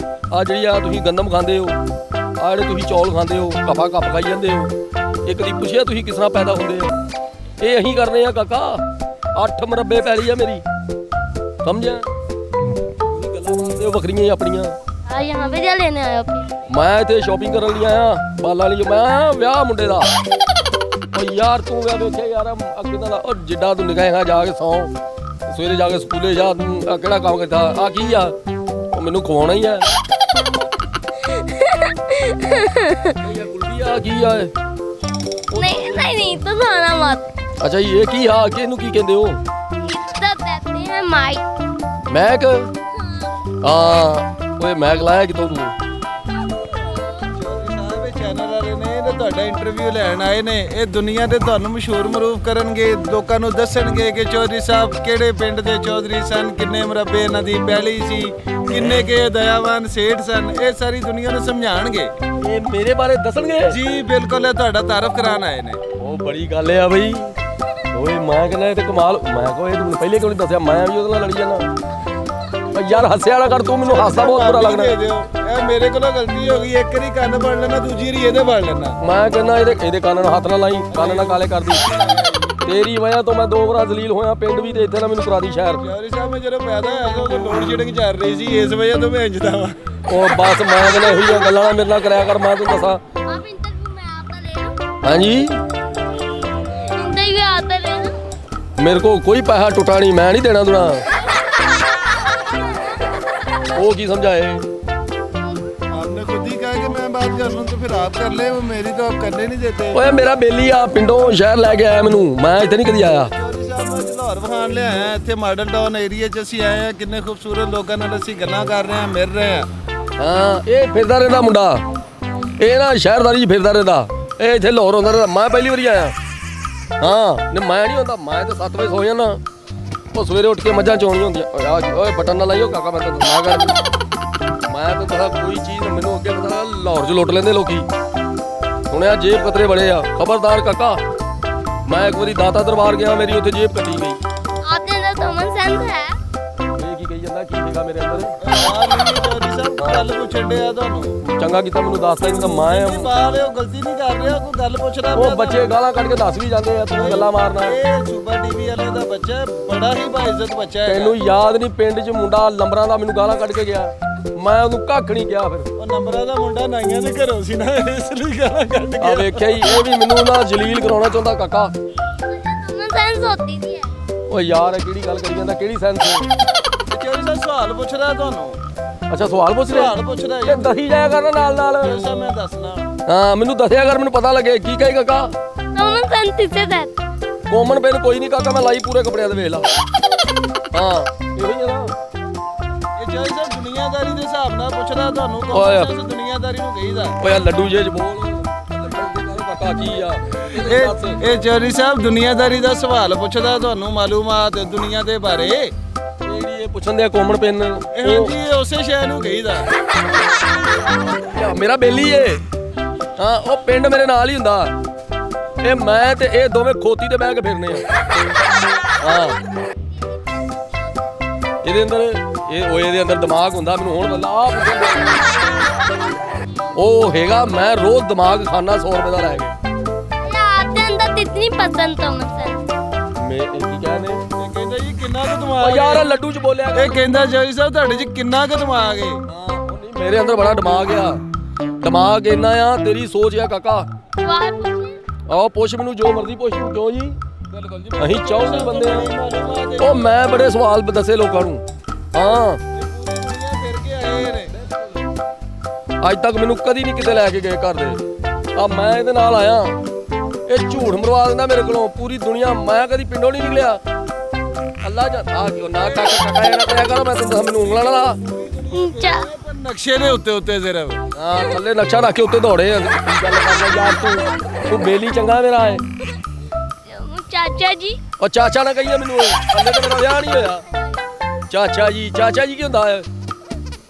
ਆ ਜਿਹੜੀ ਆ ਤੁਸੀਂ ਗੰਦਮ ਖਾਂਦੇ ਹੋ, ਆ ਜਿਹੜੇ ਤੁਸੀਂ ਚੌਲ ਖਾਂਦੇ ਹੋ, ਕਪਾ ਕੱਪ ਖਾਈ ਜਾਂਦੇ ਹੋ, ਇੱਕ ਦੀ ਪੁੱਛਿਆ ਤੁਸੀਂ ਕਿਸ ਤਰ੍ਹਾਂ ਪੈਦਾ ਹੁੰਦੇ ਹੋ? ਇਹ ਅਸੀਂ ਕਰਨੇ ਆ ਕਾਕਾ। 8 ਮਰੱਬੇ ਪੈਲੀ ਆ ਮੇਰੀ, ਸਮਝਿਆ? ਤੁਸੀਂ ਗੱਲਾਂ ਮਾਰਦੇ ਹੋ ਵੱਖਰੀਆਂ ਹੀ ਆਪਣੀਆਂ। आप यहाँ पे क्या लेने आए हो फिर? ਮੈਂ ਇੱਥੇ ਸ਼ਾਪਿੰਗ ਕਰਨ ਲਈ ਆਇਆ ਬਾਲਾਂ ਲਈ। ਮੈਂ ਵਿਆਹ ਮੁੰਡੇ ਦਾ। ਉਹ ਯਾਰ ਤੂੰ ਵਿਆਹ ਵੇਖਿਆ ਯਾਰ ਅੱਗੇ ਦਾ ਉਹ ਜਿੱਡਾ ਤੂੰ ਨਿਗਾਹਾਂ ਜਾ ਕੇ ਸੌਂ, ਸਵੇਰੇ ਜਾ ਕੇ ਸਕੂਲੇ ਜਾ। ਤੂੰ ਆ ਕਿਹੜਾ ਕੰਮ ਕਰਦਾ? ਆ ਕੀ ਆ? ਉਹ ਮੈਨੂੰ ਖਵਾਉਣਾ ਹੀ ਆ। ਇਹ ਗੁਲਦੀ ਆ ਕੀ ਆ ਇਹ? नहीं तो खाना मत। ਅੱਛਾ ਜੀ ਇਹ ਕੀ ਆ? ਕਿ ਇਹਨੂੰ ਕੀ ਕਹਿੰਦੇ ਹੋ? इज्जत देते हैं माइक। ਮੈਕ? ਹਾਂ ਓਏ ਮੈਕ ਲਾਇਆ ਕਿਤੋਂ ਤੂੰ? ਸਾਹਿਬ ਚੈਨਲ ਵਾਲੇ ਨੇ ਤੇ ਤੁਹਾਡਾ ਇੰਟਰਵਿਊ ਲੈਣ ਆਏ ਨੇ। ਇਹ ਦੁਨੀਆ ਦੇ ਤੁਹਾਨੂੰ ਮਸ਼ਹੂਰ ਮਰੂਫ ਕਰਨਗੇ, ਲੋਕਾਂ ਨੂੰ ਦੱਸਣਗੇ ਕਿ ਚੌਧਰੀ ਸਾਹਿਬ ਕਿਹੜੇ ਪਿੰਡ ਦੇ ਚੌਧਰੀ ਸਨ, ਕਿੰਨੇ ਮਰਬੇ ਇਹਨਾਂ ਦੀ ਪਹਿਲੀ ਸੀ, ਕਿੰਨੇ ਕੇ ਦਇਆਵਾਨ ਸੇਠ ਸਨ। ਇਹ ਸਾਰੀ ਦੁਨੀਆ ਨੂੰ ਸਮਝਾਣਗੇ। ਇਹ ਮੇਰੇ ਬਾਰੇ ਦੱਸਣਗੇ? ਜੀ ਬਿਲਕੁਲ, ਇਹ ਤੁਹਾਡਾ ਤਾਰਫ ਕਰਾਉਣ ਆਏ ਨੇ। ਉਹ ਬੜੀ ਗੱਲ ਆ ਬਈ। ਓਏ ਮੈਂ ਕਹਿੰਦਾ ਇਹ ਤੇ ਕਮਾਲ। ਮੈਂ ਕਹੋ ਇਹ ਤੂੰ ਪਹਿਲੇ ਕਿਉਂ ਨਹੀਂ ਦੱਸਿਆ? ਮੈਂ ਵੀ ਉਹਦੇ ਨਾਲ ਲੜੀ ਜਾਣਾ। ਯਾਰ ਹੱਸਿਆ ਨਾ ਕਰ ਤੂੰ, ਮੈਨੂੰ ਹਾਸਾ ਬਹੁਤ ਬੁਰਾ ਲੱਗਦਾ। ਦੇ ਦਿਓ, ਇਹ ਮੇਰੇ ਕੋਲੋਂ ਗਲਤੀ ਹੋ ਗਈ। ਇੱਕ ਵਾਰੀ ਕੰਨ ਫੜ ਲੈਣਾ, ਦੂਜੀ ਵਾਰੀ ਇਹਦੇ ਫੜ ਲੈਣਾ। ਮੈਂ ਕਹਿੰਦਾ ਇਹਦੇ ਕੰਨ ਨੂੰ ਹੱਥ ਨਾ ਲਾਈ, ਕੰਨ ਨਾ ਕਾਲੇ ਕਰਦੀ। ਤੇਰੀ ਵਜ੍ਹਾ ਤੋਂ ਮੈਂ 2 ਵਾਰ ਜ਼ਲੀਲ ਹੋਇਆ ਪਿੰਡ ਵੀ, ਤੇ ਇੱਥੇ ਨਾ ਮੈਨੂੰ ਕਰਾ ਦੀ ਸ਼ਹਿਰ। ਚੌਧਰੀ ਸਾਹਿਬ ਮੈਂ ਜਦੋਂ ਪੈਦਾ ਹੋਇਆ ਸੀ ਉਦੋਂ ਲੋਡ ਸ਼ੇਡਿੰਗ ਚੱਲ ਰਹੀ ਸੀ, ਇਸ ਵਜ੍ਹਾ ਤੋਂ ਮੈਂ ਇੰਜਦਾ ਵਾਂ। ਉਹ ਬਸ ਮੈਂ ਕਹਿੰਦਾ ਇਹੋ ਜਿਹੀਆਂ ਗੱਲਾਂ ਨਾ ਮੇਰੇ ਨਾਲ ਕਰਿਆ ਕਰ। ਮੈਂ ਤੈਨੂੰ ਦੱਸਾਂ। आप इंटरव्यू में आता ले लो। ਹਾਂਜੀ इंटरव्यू आता ले लो। ਮੇਰੇ ਕੋਲ ਕੋਈ ਪੈਸਾ ਟੁੱਟਾ ਨਹੀਂ, ਮੈਂ ਨਹੀਂ ਦੇਣਾ ਦੁਣਾ। ਉਹ ਕੀ ਸਮਝਾਏ? आपने खुद ही कहा कि मैं बात कर लूं तो फिर आप कर ले, वो मेरी तो आप करने नहीं देते। ਓਏ ਮੇਰਾ ਬੇਲੀ ਆ ਪਿੰਡੋਂ ਸ਼ਹਿਰ ਲੈ ਕੇ ਆਇਆ ਮੈਨੂੰ, ਮੈਂ ਇੱਥੇ ਨਹੀਂ ਕਦੀ ਆਇਆ। ਚੌਧਰੀ ਸਾਹਿਬ ਮੈਂ ਲਾਹੌਰ ਵਿਖਾਣ ਲਿਆ ਆਇਆ ਇੱਥੇ ਮਾਡਲ ਟਾਊਨ ਏਰੀਆ 'ਚ ਅਸੀਂ ਆਏ ਹਾਂ। ਕਿੰਨੇ ਖੂਬਸੂਰਤ ਲੋਕਾਂ ਨਾਲ ਅਸੀਂ ਗੱਲਾਂ ਕਰ ਰਹੇ ਹਾਂ, ਮਿਲ ਰਹੇ ਹਾਂ। ਹਾਂ ਇਹ ਫਿਰਦਾ ਰਹਿੰਦਾ ਮੁੰਡਾ, ਇਹ ਨਾ ਸ਼ਹਿਰਦਾਰੀ 'ਚ ਫਿਰਦਾ ਰਹਿੰਦਾ। ਇਹ ਇੱਥੇ ਲਾਹੌਰ ਹੁੰਦਾ ਰਹਿੰਦਾ। ਮੈਂ ਪਹਿਲੀ ਵਾਰੀ ਆਇਆ। ਹਾਂ ਨਹੀਂ ਮੈਂ ਨਹੀਂ ਹੁੰਦਾ, ਮੈਂ ਤਾਂ 7 ਵਜੇ ਸੌ ਜਾਂਦਾ। ਉਹ ਸਵੇਰੇ ਉੱਠ ਕੇ ਮੱਝਾਂ ਚੋਣੀਆਂ ਹੁੰਦੀਆਂ। ਓਏ ਬਟਨ ਨਾ ਲਾਈਓ ਕਾਕਾ, ਮੈਂ ਤਾਂ ਦੱਸਣਾ ਕਰ। ਮੈਂ ਤਾਂ ਦੱਸਾਂ ਕੋਈ ਚੀਜ਼ ਮੈਨੂੰ ਅੱਗੇ ਪਤਾ ਲਾਹੌਰ 'ਚ ਲੁੱਟ ਲੈਂਦੇ ਲੋਕੀ। ਸੁਣਿਆ ਜੇਬ ਕਤਰੇ ਬੜੇ ਆ, ਖਬਰਦਾਰ ਕਾਕਾ। ਮੈਂ ਇੱਕ ਵਾਰੀ ਦਾਤਾ ਦਰਬਾਰ ਗਿਆ, ਮੇਰੀ ਉੱਥੇ ਜੇਬ ਕੱਟੀ ਗਈ। आपके अंदर कॉमन सेंस है। ਇਹ ਕੀ ਕਹੀ ਜਾਂਦਾ? ਕੀ ਹੈਗਾ ਮੇਰੇ ਅੰਦਰ? ਚੌਧਰੀ ਸਾਹਿਬ ਗੱਲ ਪੁੱਛਣ ਡਿਆ ਤੁਹਾਨੂੰ। ਚੰਗਾ ਕੀਤਾ ਮੈਨੂੰ ਦੱਸਦਾ, ਨਹੀਂ ਤਾਂ ਮੈਂ ਬਾਹਰ ਉਹ ਗਲਤੀ ਨਹੀਂ ਕਰ ਰਿਹਾ, ਕੋਈ ਗੱਲ ਪੁੱਛਦਾ ਉਹ ਬੱਚੇ ਗਾਲਾਂ ਕੱਢ ਕੇ ਦੱਸ ਵੀ ਜਾਂਦੇ ਆ, ਤੂੰ ਗੱਲਾਂ ਮਾਰਨਾ। ਇਹ ਸੂਬਾ ਟੀਵੀ ਵਾਲੇ ਦਾ ਬੱਚਾ ਹੈ, ਬੜਾ ਹੀ ਬਾਇਜ਼ਤ ਬੱਚਾ ਹੈ। ਤੈਨੂੰ ਯਾਦ ਨਹੀਂ ਪਿੰਡ 'ਚ ਮੁੰਡਾ ਲੰਬਰਾਂ ਦਾ ਮੈਨੂੰ ਗਾਲਾਂ ਕੱਢ ਕੇ ਗਿਆ, ਮੈਂ ਉਹਨੂੰ ਕੱਖ ਨਹੀਂ ਕਿਹਾ। ਫਿਰ ਉਹ ਨੰਬਰਾਂ ਦਾ ਮੁੰਡਾ ਨਾਈਆਂ ਦੇ ਘਰੋਂ ਸੀ ਨਾ, ਇਸ ਲਈ ਗਾਲਾਂ ਕੱਢ ਆ ਗਿਆ। ਵੇਖਿਆ ਹੀ, ਇਹ ਵੀ ਮੈਨੂੰ ਨਾ ਜਲੀਲ ਕਰਾਉਣਾ ਚਾਹੁੰਦਾ ਕਾਕਾ। कॉमन सेंस होती थी है। ਓ ਯਾਰ ਇਹ ਕਿਹੜੀ ਗੱਲ ਕਰੀ ਜਾਂਦਾ? ਕਿਹੜੀ ਸੈਂਸ? ਚੌਧਰੀ ਸਾਹਿਬ ਸਵਾਲ ਪੁੱਛਦਾ ਤੁਹਾਨੂੰ। ਅੱਛਾ ਸਵਾਲ ਪੁੱਛ ਰਿਹਾ? ਸਵਾਲ ਪੁੱਛਦਾ ਤੇ ਦਸੀ ਜਾਇਆ ਕਰਨਾ ਨਾਲ ਨਾਲ। ਚੌਧਰੀ ਸਾਹਿਬ ਮੈਂ ਦੱਸਣਾ। ਹਾਂ ਮੈਨੂੰ ਦੱਸਿਆ ਕਰ, ਮੈਨੂੰ ਪਤਾ ਲੱਗੇ ਕੀ ਕਹੇ ਕਾਕਾ। कॉमन सेंस किसे कहते हैं? ਕੋਮਨ ਪੈਨ ਕੋਈ ਨਹੀਂ ਕਾਕਾ, ਮੈਂ ਲਾਈ ਪੂਰੇ ਕੱਪੜਿਆਂ ਦੇ ਵੇਖ ਲਾ। ਹਾਂ ਇਹੋ ਹੀ ਆ ਨਾ। ਇਹ ਚੌਧਰੀ ਸਾਹਿਬ ਦੁਨੀਆਦਾਰੀ ਦੇ ਹਿਸਾਬ ਨਾਲ ਪੁੱਛਦਾ ਤੁਹਾਨੂੰ। ਓਏ। ਕੌਮਨ ਸੈਂਸ ਦੁਨੀਆਦਾਰੀ ਨੂੰ ਕਹੀਦਾ। ਓਏ ਯਾਰ ਲੱਡੂ ਜੇ ਚ ਬੋਲ। ਕਾਕਾ ਕੀ ਆ ਇਹ ਚੌਧਰੀ ਸਾਹਿਬ ਦੁਨੀਆਦਾਰੀ ਦਾ ਸਵਾਲ ਪੁੱਛਦਾ ਤੁਹਾਨੂੰ, ਮਾਲੂਮਾਤ ਦੁਨੀਆ ਦੇ ਬਾਰੇ। ਜਿਹੜੀ ਇਹ ਪੁੱਛਣ ਦੇ ਕੋਮਨ ਪੈਨ ਹਾਂਜੀ ਇਹ ਉਸੇ ਸ਼ੈ ਨੂੰ ਕਹੀਦਾ। ਮੇਰਾ ਬੇਲੀ ਏ। ਹਾਂ ਉਹ ਪਿੰਡ ਮੇਰੇ ਨਾਲ ਹੀ ਹੁੰਦਾ। ਇਹ ਮੈਂ ਤੇ ਇਹ ਦੋਵੇਂ ਖੋਤੀ ਤੇ ਬਹਿ ਕੇ ਫਿਰਨੇ ਆ। ਹਾਂ ਇਹਦੇ ਅੰਦਰ ਇਹਦੇ ਅੰਦਰ ਦਿਮਾਗ ਹੁੰਦਾ। ਮੈਨੂੰ ਹੁਣ ਬੱਲਾ ਆ ਉਹ ਹੈਗਾ, ਮੈਂ ਰੋਜ਼ ਦਿਮਾਗ ਖਾਣਾ 100 ਰੁਪਏ ਦਾ ਲੈ ਕੇ। आपके अंदर इतनी पसंद कॉमन सेंस। ਮੈਂ ਇਹ ਕੀ ਕਹਿੰਦੇ? ਇਹ ਕਹਿੰਦਾ ਜੀ ਕਿੰਨਾ ਕੁ ਉਹ ਦਿਮਾਗ ਯਾਰ ਹੈ। ਲੱਡੂ ਚ ਬੋਲਿਆ ਇਹ ਕਹਿੰਦਾ ਚੌਧਰੀ ਸਾਹਿਬ ਤੁਹਾਡੇ 'ਚ ਕਿੰਨਾ ਕੁ ਦਿਮਾਗ ਹੈ। ਹਾਂ ਉਹ ਨਹੀਂ, ਮੇਰੇ ਅੰਦਰ ਬੜਾ ਦਿਮਾਗ ਆ। ਦਿਮਾਗ ਇੰਨਾ ਆ, ਤੇਰੀ ਸੋਚ ਆ ਕਾਕਾ। सवाल पूछिए। ਆਓ ਪੁੱਛ ਮੈਨੂੰ ਜੋ ਮਰਜ਼ੀ ਪੁੱਛ ਤੂੰ ਕਿਉਂ ਜੀ ਅਸੀਂ 34 ਬੰਦੇ ਆ ਉਹ ਮੈਂ ਬੜੇ ਸਵਾਲ ਦੱਸੇ ਲੋਕਾਂ ਨੂੰ ਹਾਂ ਫਿਰ ਕੇ ਆਏ ਨੇ ਅੱਜ ਤੱਕ ਮੈਨੂੰ ਕਦੀ ਨਹੀਂ ਕਿਤੇ ਲੈ ਕੇ ਗਏ ਘਰ ਦੇ ਆ ਮੈਂ ਇਹਦੇ ਨਾਲ ਆਇਆ ਇਹ ਝੂਠ ਮਰਵਾ ਦਿੰਦਾ ਮੇਰੇ ਕੋਲੋਂ ਪੂਰੀ ਦੁਨੀਆ ਮੈਂ ਕਦੀ ਪਿੰਡੋਂ ਨਹੀਂ ਨਿਕਲਿਆ ਅੱਲਾ ਜਾ ਆ ਕਿਉਂ ਨਾ ਕਾਕਾ ਇਹ ਨਾ ਕਰਿਆ ਕਰੋ ਮੈਂ ਤੈਨੂੰ ਮੈਨੂੰ ਉਂਗਲਾਂ ਨਾਲ ਲਾ ਪਰ ਨਕਸ਼ੇ ਦੇ ਉੱਤੇ ਸਿਰਫ ਹਾਂ ਥੱਲੇ ਨਕਸ਼ਾ ਰੱਖ ਕੇ ਉੱਤੇ ਦੌੜੇ ਆ ਕੀ ਗੱਲ ਕਰਦਾ ਯਾਰ ਤੂੰ ਬੇਲੀ ਚੰਗਾ ਮੇਰਾ ਹੈ चाचा जी ਉਹ ਚਾਚਾ ਨਾ ਕਹੀਏ ਮੈਨੂੰ ਥੱਲੇ ਤਾਂ ਮੇਰਾ ਵਿਆਹ ਨਹੀਂ ਹੋਇਆ ਚਾਚਾ ਜੀ ਕੀ ਹੁੰਦਾ ਹੈ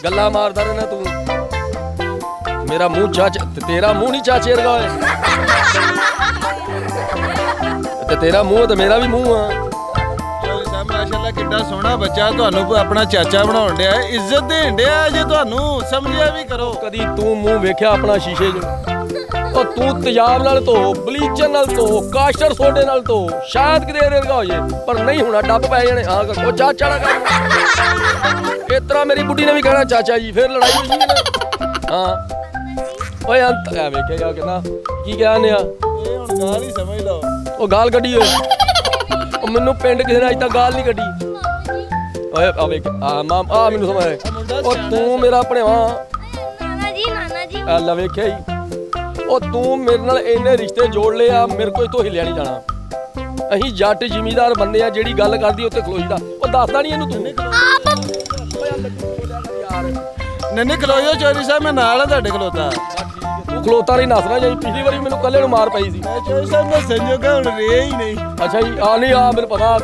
ਗੱਲਾਂ ਮਾਰਦਾ ਰਹਿਣਾ ਤੂੰ ਮੇਰਾ ਮੂੰਹ ਚਾਚਾ ਤੇਰਾ ਮੂੰਹ ਨਹੀਂ ਚਾਚੇ ਵਰਗਾ ਹੋਏ ਤੇ ਤੇਰਾ ਮੂੰਹ ਤੇ ਮੇਰਾ ਵੀ ਮੂੰਹ ਆ ਚੌਧਰੀ ਸਾਹਿਬ ਮਾਸ਼ਾਅੱਲਾ ਕਿੱਡਾ ਸੋਹਣਾ ਬੱਚਾ ਤੁਹਾਨੂੰ ਆਪਣਾ ਚਾਚਾ ਬਣਾਉਣ ਡਿਆ ਇੱਜ਼ਤ ਦੇਣ ਡਿਆ ਜੇ ਤੁਹਾਨੂੰ ਸਮਝਿਆ ਵੀ ਕਰੋ ਕਦੀ ਤੂੰ ਮੂੰਹ ਵੇਖਿਆ ਆਪਣਾ ਸ਼ੀਸ਼ੇ 'ਚ ਉਹ ਤੂੰ ਤੇਜ਼ਾਬ ਨਾਲ ਧੋ ਬਲੀਚਰ ਨਾਲ ਧੋ ਕਾਸਟਰ ਸੋਡੇ ਨਾਲ ਧੋ ਸ਼ਾਇਦ ਕਿਤੇ ਵਰਗਾ ਹੋ ਜੇ ਪਰ ਨਹੀਂ ਹੋਣਾ ਡੱਬ ਪੈ ਜਾਣੇ ਹਾਂ ਉਹ ਚਾਚਾ ਨਾ ਕਰ ਇਸ ਤਰ੍ਹਾਂ ਮੇਰੀ ਬੁੱਢੀ ਨੇ ਵੀ ਕਹਿਣਾ ਚਾਚਾ ਜੀ ਫਿਰ ਲੜਾਈ ਹੋਈ ਨਾ ਹਾਂ ਓਏ ਅੰਤ ਐ ਵੇਖੇਗਾ ਕਹਿੰਦਾ ਕੀ ਕਹਿੰਦੇ ਆ ਇਹ ਹੁਣ ਗਾਲ ਹੀ ਸਮਝ ਲਓ ਉਹ ਗਾਲ ਕੱਢੀ ਓਏ ਉਹ ਮੈਨੂੰ ਪਿੰਡ ਕਿਸੇ ਨੇ ਅੱਜ ਤੱਕ ਗਾਲ ਨਹੀਂ ਕੱਢੀ ਓਏ ਆ ਵੇਖ ਆ ਮਾਮ ਆ ਮੈਨੂੰ ਸਮਝ ਉਹ ਤੂੰ ਮੇਰਾ ਭਣੇਵਾ नाना जी ਆ ਲੈ ਵੇਖਿਆ ਹੀ ਉਹ ਤੂੰ ਮੇਰੇ ਨਾਲ ਇੰਨੇ ਰਿਸ਼ਤੇ ਜੋੜ ਲਏ ਆ ਮੇਰੇ ਕੋਲ ਤੋਂ ਹਿੱਲਿਆ ਨਹੀਂ ਜਾਣਾ ਅਸੀਂ ਜੱਟ ਜ਼ਿਮੀਦਾਰ ਬੰਦੇ ਆ ਜਿਹੜੀ ਗੱਲ ਕਰਦੀ ਉੱਤੇ ਖਲੋਈਦਾ ਉਹ ਦੱਸਦਾ ਨਹੀਂ ਇਹਨੂੰ ਤੂੰ ਯਾਰ ਨੰਨੇ ਖਲੋਇਓ ਚੌਧਰੀ ਸਾਹਿਬ ਮੈਂ ਨਾਲ ਆ ਤੁਹਾਡੇ ਖਲੋਤਾ ਤੂੰ ਖਲੋਤਾ ਨਹੀਂ ਨਸਣਾ ਜਾਈ ਪਿਛਲੀ ਵਾਰੀ ਮੈਨੂੰ ਕੱਲੇ ਨੂੰ ਮਾਰ ਪਈ ਸੀ ਮੈਂ ਚੌਧਰੀ ਸਾਹਿਬ ਦਾ ਸੰਜੋਗਾ ਹੁਣ ਰਿਹਾ ਹੀ ਨਹੀਂ ਅੱਛਾ ਜੀ ਆ ਨਹੀਂ ਆ ਮੈਨੂੰ ਪਤਾ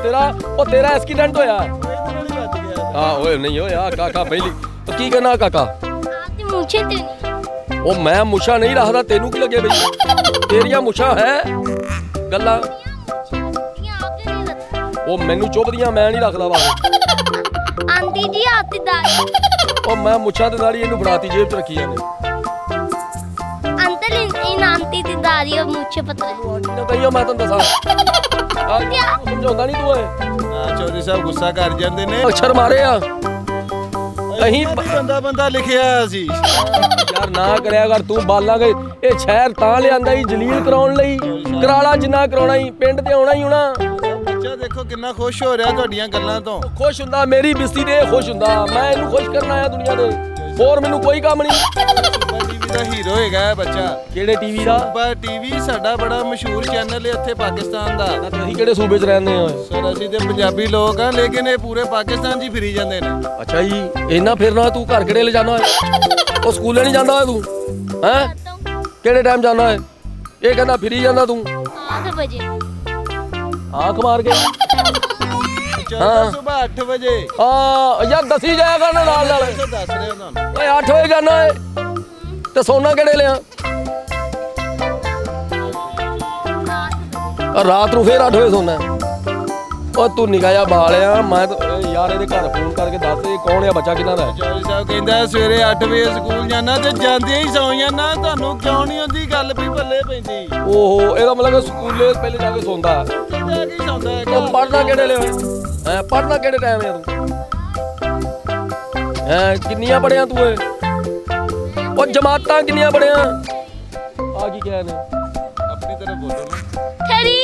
ਤੇਰਾ ਐਕਸੀਡੈਂਟ ਹੋਇਆ ਇਹਦੇ ਨਾਲ ਹੀ ਬਚ ਗਿਆ ਆ ਓਏ ਨਹੀਂ ਹੋਇਆ ਕਾਕਾ ਪਹਿਲੀ ਉਹ ਕੀ ਕਹਿਣਾ ਕਾਕਾ आपकी मूछें तो नहीं ਉਹ ਮੈਂ ਮੁੱਛਾਂ ਨਹੀਂ ਰੱਖਦਾ ਤੈਨੂੰ ਕੀ ਲੱਗੇ ਬਈ ਤੇਰੀਆਂ ਮੁੱਛਾਂ ਹੈ ਗੱਲਾਂ मूछें आपके नहीं लगती ਉਹ ਮੈਨੂੰ ਚੁੱਭਦੀਆਂ ਮੈਂ ਨਹੀਂ ਰੱਖਦਾ ਵਾ आंटी जी आती दादी ਉਹ ਮੈਂ ਮੁੱਛਾਂ ਤੇ ਦਾੜੀ ਇਹਨੂੰ ਫੜਾਤੀ ਜੇਬ 'ਚ ਰੱਖੀ ਜਾਂਦੇ अंकल इन आंटी दी दादी और मूछें पतले ਨਾ ਕਹੀਓ ਮੈਂ ਤੁਹਾਨੂੰ ਦੱਸਾਂ ਆ ਸਮਝਾਉਂਦਾ ਨਹੀਂ ਤੂੰ ਓਏ ਹਾਂ ਚੌਧਰੀ ਸਾਹਿਬ ਗੁੱਸਾ ਕਰ ਜਾਂਦੇ ਨੇ ਅਕਸ਼ਰ ਮਾਰੇ ਆ ਅਸੀਂ ਬੰਦਾ ਲਿਖਿਆ ਸੀ ਯਾਰ ਨਾ ਕਰਿਆ ਕਰ ਤੂੰ ਬਾਲਾਂਗੇ ਇਹ ਸ਼ਹਿਰ ਤਾਂ ਲਿਆਂਦਾ ਹੀ ਜਲੀਲ ਕਰਾਉਣ ਲਈ ਕਰਾਲਾ ਜਿੰਨਾ ਕਰਾਉਣਾ ਹੀ ਪਿੰਡ ਤੇ ਆਉਣਾ ਹੀ ਹੋਣਾ ਬੱਚਾ ਦੇਖੋ ਕਿੰਨਾ ਖੁਸ਼ ਹੋ ਰਿਹਾ ਤੁਹਾਡੀਆਂ ਗੱਲਾਂ ਤੋਂ ਖੁਸ਼ ਹੁੰਦਾ ਮੇਰੀ ਬਿਸਤੀ ਤੇ ਇਹ ਖੁਸ਼ ਹੁੰਦਾ ਮੈਂ ਇਹਨੂੰ ਖੁਸ਼ ਕਰਨ ਆਇਆ ਦੁਨੀਆ ਦੇ ਹੋਰ ਮੈਨੂੰ ਕੋਈ ਕੰਮ ਨਹੀਂ ਸੁਪਰ ਟੀਵੀ ਦਾ ਹੀਰੋ ਹੈਗਾ ਇਹ ਬੱਚਾ ਕਿਹੜੇ ਟੀਵੀ ਦਾ ਸੁਪਰ ਟੀਵੀ ਸਾਡਾ ਬੜਾ ਮਸ਼ਹੂਰ ਚੈਨਲ ਹੈ ਇੱਥੇ ਪਾਕਿਸਤਾਨ ਦਾ ਤੁਸੀਂ ਕਿਹੜੇ ਸੂਬੇ 'ਚ ਰਹਿੰਦੇ ਹੋ ਸਰ ਅਸੀਂ ਤੇ ਪੰਜਾਬੀ ਲੋਕ ਆ ਲੇਕਿਨ ਇਹ ਪੂਰੇ ਪਾਕਿਸਤਾਨ 'ਚ ਹੀ ਫਿਰੀ ਜਾਂਦੇ ਨੇ ਅੱਛਾ ਜੀ ਇੰਨਾ ਫਿਰਨਾ ਤੂੰ ਘਰ ਕਿਹੜੇ ਲੈ ਜਾਣਾ ਹੈ ਉਹ ਸਕੂਲੇ ਨਹੀਂ ਜਾਂਦਾ ਹੋਇਆ ਤੂੰ ਹੈਂ ਕਿਹੜੇ ਟਾਈਮ ਜਾਣਾ ਹੈ ਇਹ ਕਹਿੰਦਾ ਫਿਰੀ ਜਾਂਦਾ ਤੂੰ 8 बजे ਆਂਖ ਮਾਰ ਕੇ ਚੌਧਰੀ ਸਵੇਰ 8 ਵਜੇ ਹਾਂ ਯਾਰ ਦਸੀ ਜਾਇਆ ਕਰਨ ਨਾਲ ਨਾਲ ਦੱਸ ਰਹੇ ਹੋ ਤੁਹਾਨੂੰ ਓਏ 8 ਵਜੇ ਜਾਣਾ ਏ ਤੇ ਸੋਨਾ ਕਿਹੜੇ ਲਿਆ ਰਾਤ ਨੂੰ ਫੇਰ 8 ਵਜੇ ਸੋਨਾ ਉਹ ਤੂੰ ਨਿਗਾਇਆ ਬਾਲਿਆ ਮੈਂ ਯਾਰ ਇਹਦੇ ਘਰ ਫੋਨ ਕਰਕੇ ਦੱਸ ਇਹ ਕੌਣ ਆ ਬੱਚਾ ਕਿਹਨਾਂ ਦਾ ਹੈ ਚੌਧਰੀ ਸਾਹਿਬ ਕਹਿੰਦਾ ਸਵੇਰੇ 8 ਵਜੇ ਸਕੂਲ ਜਾਣਾ ਤੇ ਜਾਂਦੇ ਹੀ ਸੌਂ ਜਾਣਾ ਤੁਹਾਨੂੰ ਕਿਉਂ ਨਹੀਂ ਹੁੰਦੀ ਗੱਲ ਵੀ ਬੱਲੇ ਪੈਂਦੀ ਓਹੋ ਇਹਦਾ ਮਤਲਬ ਕਿ ਸਕੂਲੇ ਪਹਿਲੇ ਜਾ ਕੇ ਸੌਂਦਾ ਕਿਹਦਾ ਕੀ ਸੌਂਦਾ ਹੈ ਉਹ ਪੜਨਾ ਕਿਹੜੇ ਲਿਆ ਹੈ ਪੜਨਾ ਕਿਹੜੇ ਟਾਈਮ ਆ ਤੂੰ ਹੈ ਕਿੰਨੀਆਂ ਪੜਿਆ ਤੂੰ ਏ ਉਹ ਜਮਾਤਾਂ ਕਿੰਨੀਆਂ ਪੜਿਆ ਆ ਕੀ ਕਹਿੰਦੇ ਆਪਣੀ ਤਰਫ ਬੋਲੋ ਨਾ थरी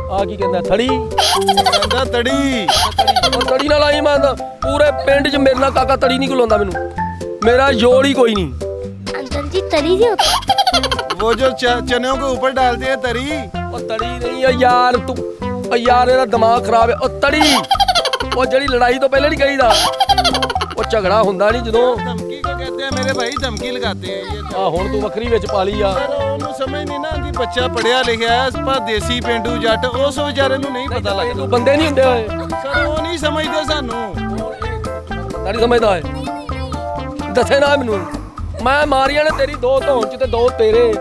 ਆ ਕੀ ਕਹਿੰਦਾ ਥੜੀ ਕਹਿੰਦਾ ਤੜੀ ਉਹ ਤੜੀ ਨਾਲ ਆਈ ਮੈਂ ਤਾਂ ਪੂਰੇ ਪਿੰਡ 'ਚ ਮੇਰੇ ਨਾਲ ਕਾਕਾ ਤੜੀ ਨਹੀਂ ਖਲੋਂਦਾ ਮੈਨੂੰ ਮੇਰਾ ਜੋੜ ਹੀ ਕੋਈ ਨਹੀਂ अंकल जी तरी जी होती वो जो चनों के ऊपर डालते हैं तरी ਉਹ ਤੜੀ ਨਹੀਂ ਆ ਯਾਰ ਤੂੰ ਉਹ ਯਾਰ ਇਹਦਾ ਦਿਮਾਗ ਖਰਾਬ ਹੈ ਉਹ ਤੜੀ ਉਹ ਜਿਹੜੀ ਲੜਾਈ ਤੋਂ ਪਹਿਲੇ ਨਹੀਂ ਕਹੀਦਾ ਉਹ ਝਗੜਾ ਹੁੰਦਾ ਨਹੀਂ ਜਦੋਂ धमकी को कहते हैं मेरे भाई धमकी लगाते हैं ये ਆ ਹੁਣ ਤੂੰ ਵੱਖਰੀ ਵਿੱਚ ਪਾ ਲਈ ਆ ਸਰ ਉਹਨੂੰ ਸਮਝ ਨਹੀਂ ਨਾ ਆਉਂਦੀ ਬੱਚਾ ਪੜਿਆ ਲਿਖਿਆ ਹੈ ਪਰ ਦੇਸੀ ਪਿੰਡੂ ਜੱਟ ਉਸ ਵਿਚਾਰੇ ਨੂੰ ਨਹੀਂ ਪਤਾ ਲੱਗਦਾ ਤੂੰ ਬੰਦੇ ਨਹੀਂ ਹੁੰਦੇ ਓਏ ਸਰ ਉਹ ਨਹੀਂ ਸਮਝਦੇ ਸਾਨੂੰ ਨਹੀਂ ਸਮਝਦਾ ਓਏ ਦੱਸੇ ਨਾ ਮੈਨੂੰ ਮੈਂ ਮਾਰੀਆਂ ਨੇ ਤੇਰੀ 2 ਧੌਣ ਚ ਤੇ 2 ਤੇਰੇ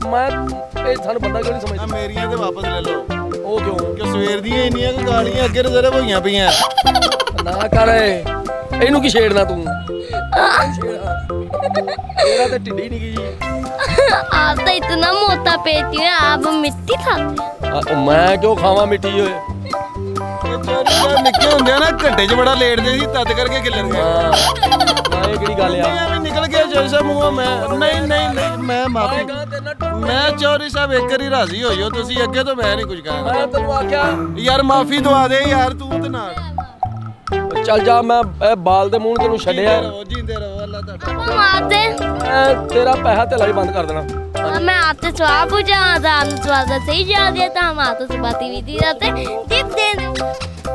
ਮੈਂ ਇਹ ਸਾਨੂੰ ਬੰਦਾ ਕਿਉਂ ਨਹੀਂ ਆ ਸਮਝਦਾ ਮੇਰੀਆਂ ਤੇ ਵਾਪਸ ਲੈ ਲਓ ਉਹ ਕਿਉਂ ਕਿ ਸਵੇਰ ਦੀਆਂ ਇੰਨੀਆਂ ਕੁ ਗਾਲੀਆਂ ਅੱਗੇ ਰਿਜ਼ਰਵ ਹੋਈਆਂ ਪਈਆਂ ਨਾ ਕਰ ਇਹਨੂੰ ਕੀ ਛੇੜਨਾ ਤੂੰ ਤੇਰਾ ਤੇ ਢਿੱਡੀ ਨਹੀਂ ਗਈ आप तो इतना मोटा पेटी है आप मिट्टी खाते हैं ਮੈਂ ਕਿਉਂ ਖਾਵਾਂ ਮਿੱਠੀ ਓਏ ਇਹ ਚੋਰੀ ਸਾਹਿਬ ਨਿੱਕੇ ਹੁੰਦੇ ਆ ਨਾ ਘੰਟੇ 'ਚ ਬੜਾ ਲੇਟਦੇ ਸੀ ਤਦ ਕਰਕੇ ਖਿਲਰ ਗਏ ਹਾਂ ਇਹ ਕਿਹੜੀ ਗੱਲ ਆ ਐਵੇਂ ਨਿਕਲ ਗਿਆ ਚੌਧਰੀ ਸਾਹਿਬ ਮੂੰਹੋਂ ਮੈਂ ਨਹੀਂ ਮੈਂ ਮਾਫੀ ਮੈਂ ਚੌਧਰੀ ਸਾਹਿਬ ਇੱਕ ਵਾਰੀ ਰਾਜ਼ੀ ਹੋਈਓ ਤੁਸੀਂ ਅੱਗੇ ਤੋਂ ਮੈਂ ਨਹੀਂ ਕੁਝ ਕਹਾਂਗਾ ਮੈਂ ਤੈਨੂੰ ਆਖਿਆ ਯਾਰ ਮਾਫੀ ਦਵਾ ਦੇ ਯਾਰ ਤੂੰ ਤੇ ਨਾਲ ਚੱਲ ਜਾ ਮੈਂ ਇਹ ਬਾਲ ਦੇ ਮੂੰਹ ਨੂੰ ਤੈਨੂੰ ਛੱਡਿਆ ਜਿੰਦੇ ਰਹੋ ਅੱਲਾ ਤੁਹਾਡਾ हम आते ਮੈਂ ਤੇਰਾ ਪੈਸਾ ਤੇ ਲਈ ਬੰਦ ਕਰ ਦੇਣਾ मैं आपसे सवाल पूछा था आपने सवाल का सही जवाब दिया था हम आपसे बात ही दी जाते टिप दें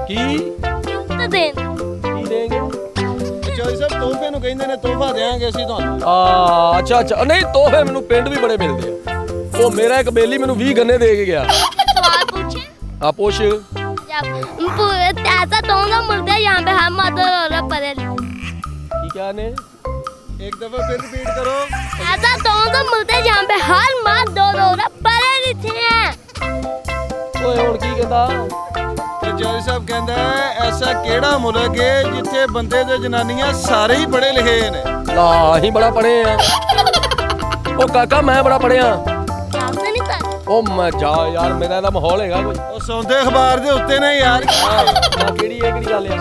ਕੀ तो दें ਕੀ ਦੇਂਗੇ ਚੌਧਰੀ ਸਾਹਿਬ ਤੋਹਫੇ ਨੂੰ ਕਹਿੰਦੇ ਨੇ ਤੋਹਫਾ ਦੇਾਂਗੇ ਅਸੀਂ ਤੁਹਾਨੂੰ ਅੱਛਾ ਨਹੀਂ ਤੋਹਫੇ ਮੈਨੂੰ ਪਿੰਡ ਵੀ ਬੜੇ ਮਿਲਦੇ ਆ ਉਹ ਮੇਰਾ ਇੱਕ ਬੇਲੀ ਮੈਨੂੰ 20 ਗੰਨੇ ਦੇ ਕੇ ਗਿਆ सवाल पूछे ਆ ਪੁੱਛ जब ऐसा तो ना मिलता है यहाँ पे हम मदर और परे ਕੀ ਕਿਹਾ ਨੇ ਇੱਕ ਦਫਾ ਫਿਰ ਰਿਪੀਟ ਕਰੋ ऐसा तो मिलता है जहाँ पे हर माँ दो परे लिखे हैं ਓਏ ਹੁਣ ਕੀ ਕਹਿੰਦਾ ਤੇ ਚੌਧਰੀ ਸਾਹਿਬ ਕਹਿੰਦਾ ਐਸਾ ਕਿਹੜਾ ਮੁਲਕ ਹੈ ਜਿੱਥੇ ਬੰਦੇ ਤੇ ਜਨਾਨੀਆਂ ਸਾਰੇ ਹੀ ਪੜ੍ਹੇ ਲਿਖੇ ਨੇ ਲਾ ਅਸੀਂ ਬੜਾ ਪੜੇ ਆ ਉਹ ਕਾਕਾ ਮੈਂ ਬੜਾ ਪੜਿਆ आपसे नहीं था ਉਹ ਮੈਂ ਜਾ ਯਾਰ ਮੇਰਾ ਇਹਦਾ ਮਾਹੌਲ ਹੈਗਾ ਕੋਈ ਉਹ ਸੌਂਦੇ ਅਖਬਾਰ ਦੇ ਉੱਤੇ ਨੇ ਯਾਰ ਆ ਕਿਹੜੀ ਇਹ ਕਿਹੜੀ ਗੱਲ ਆ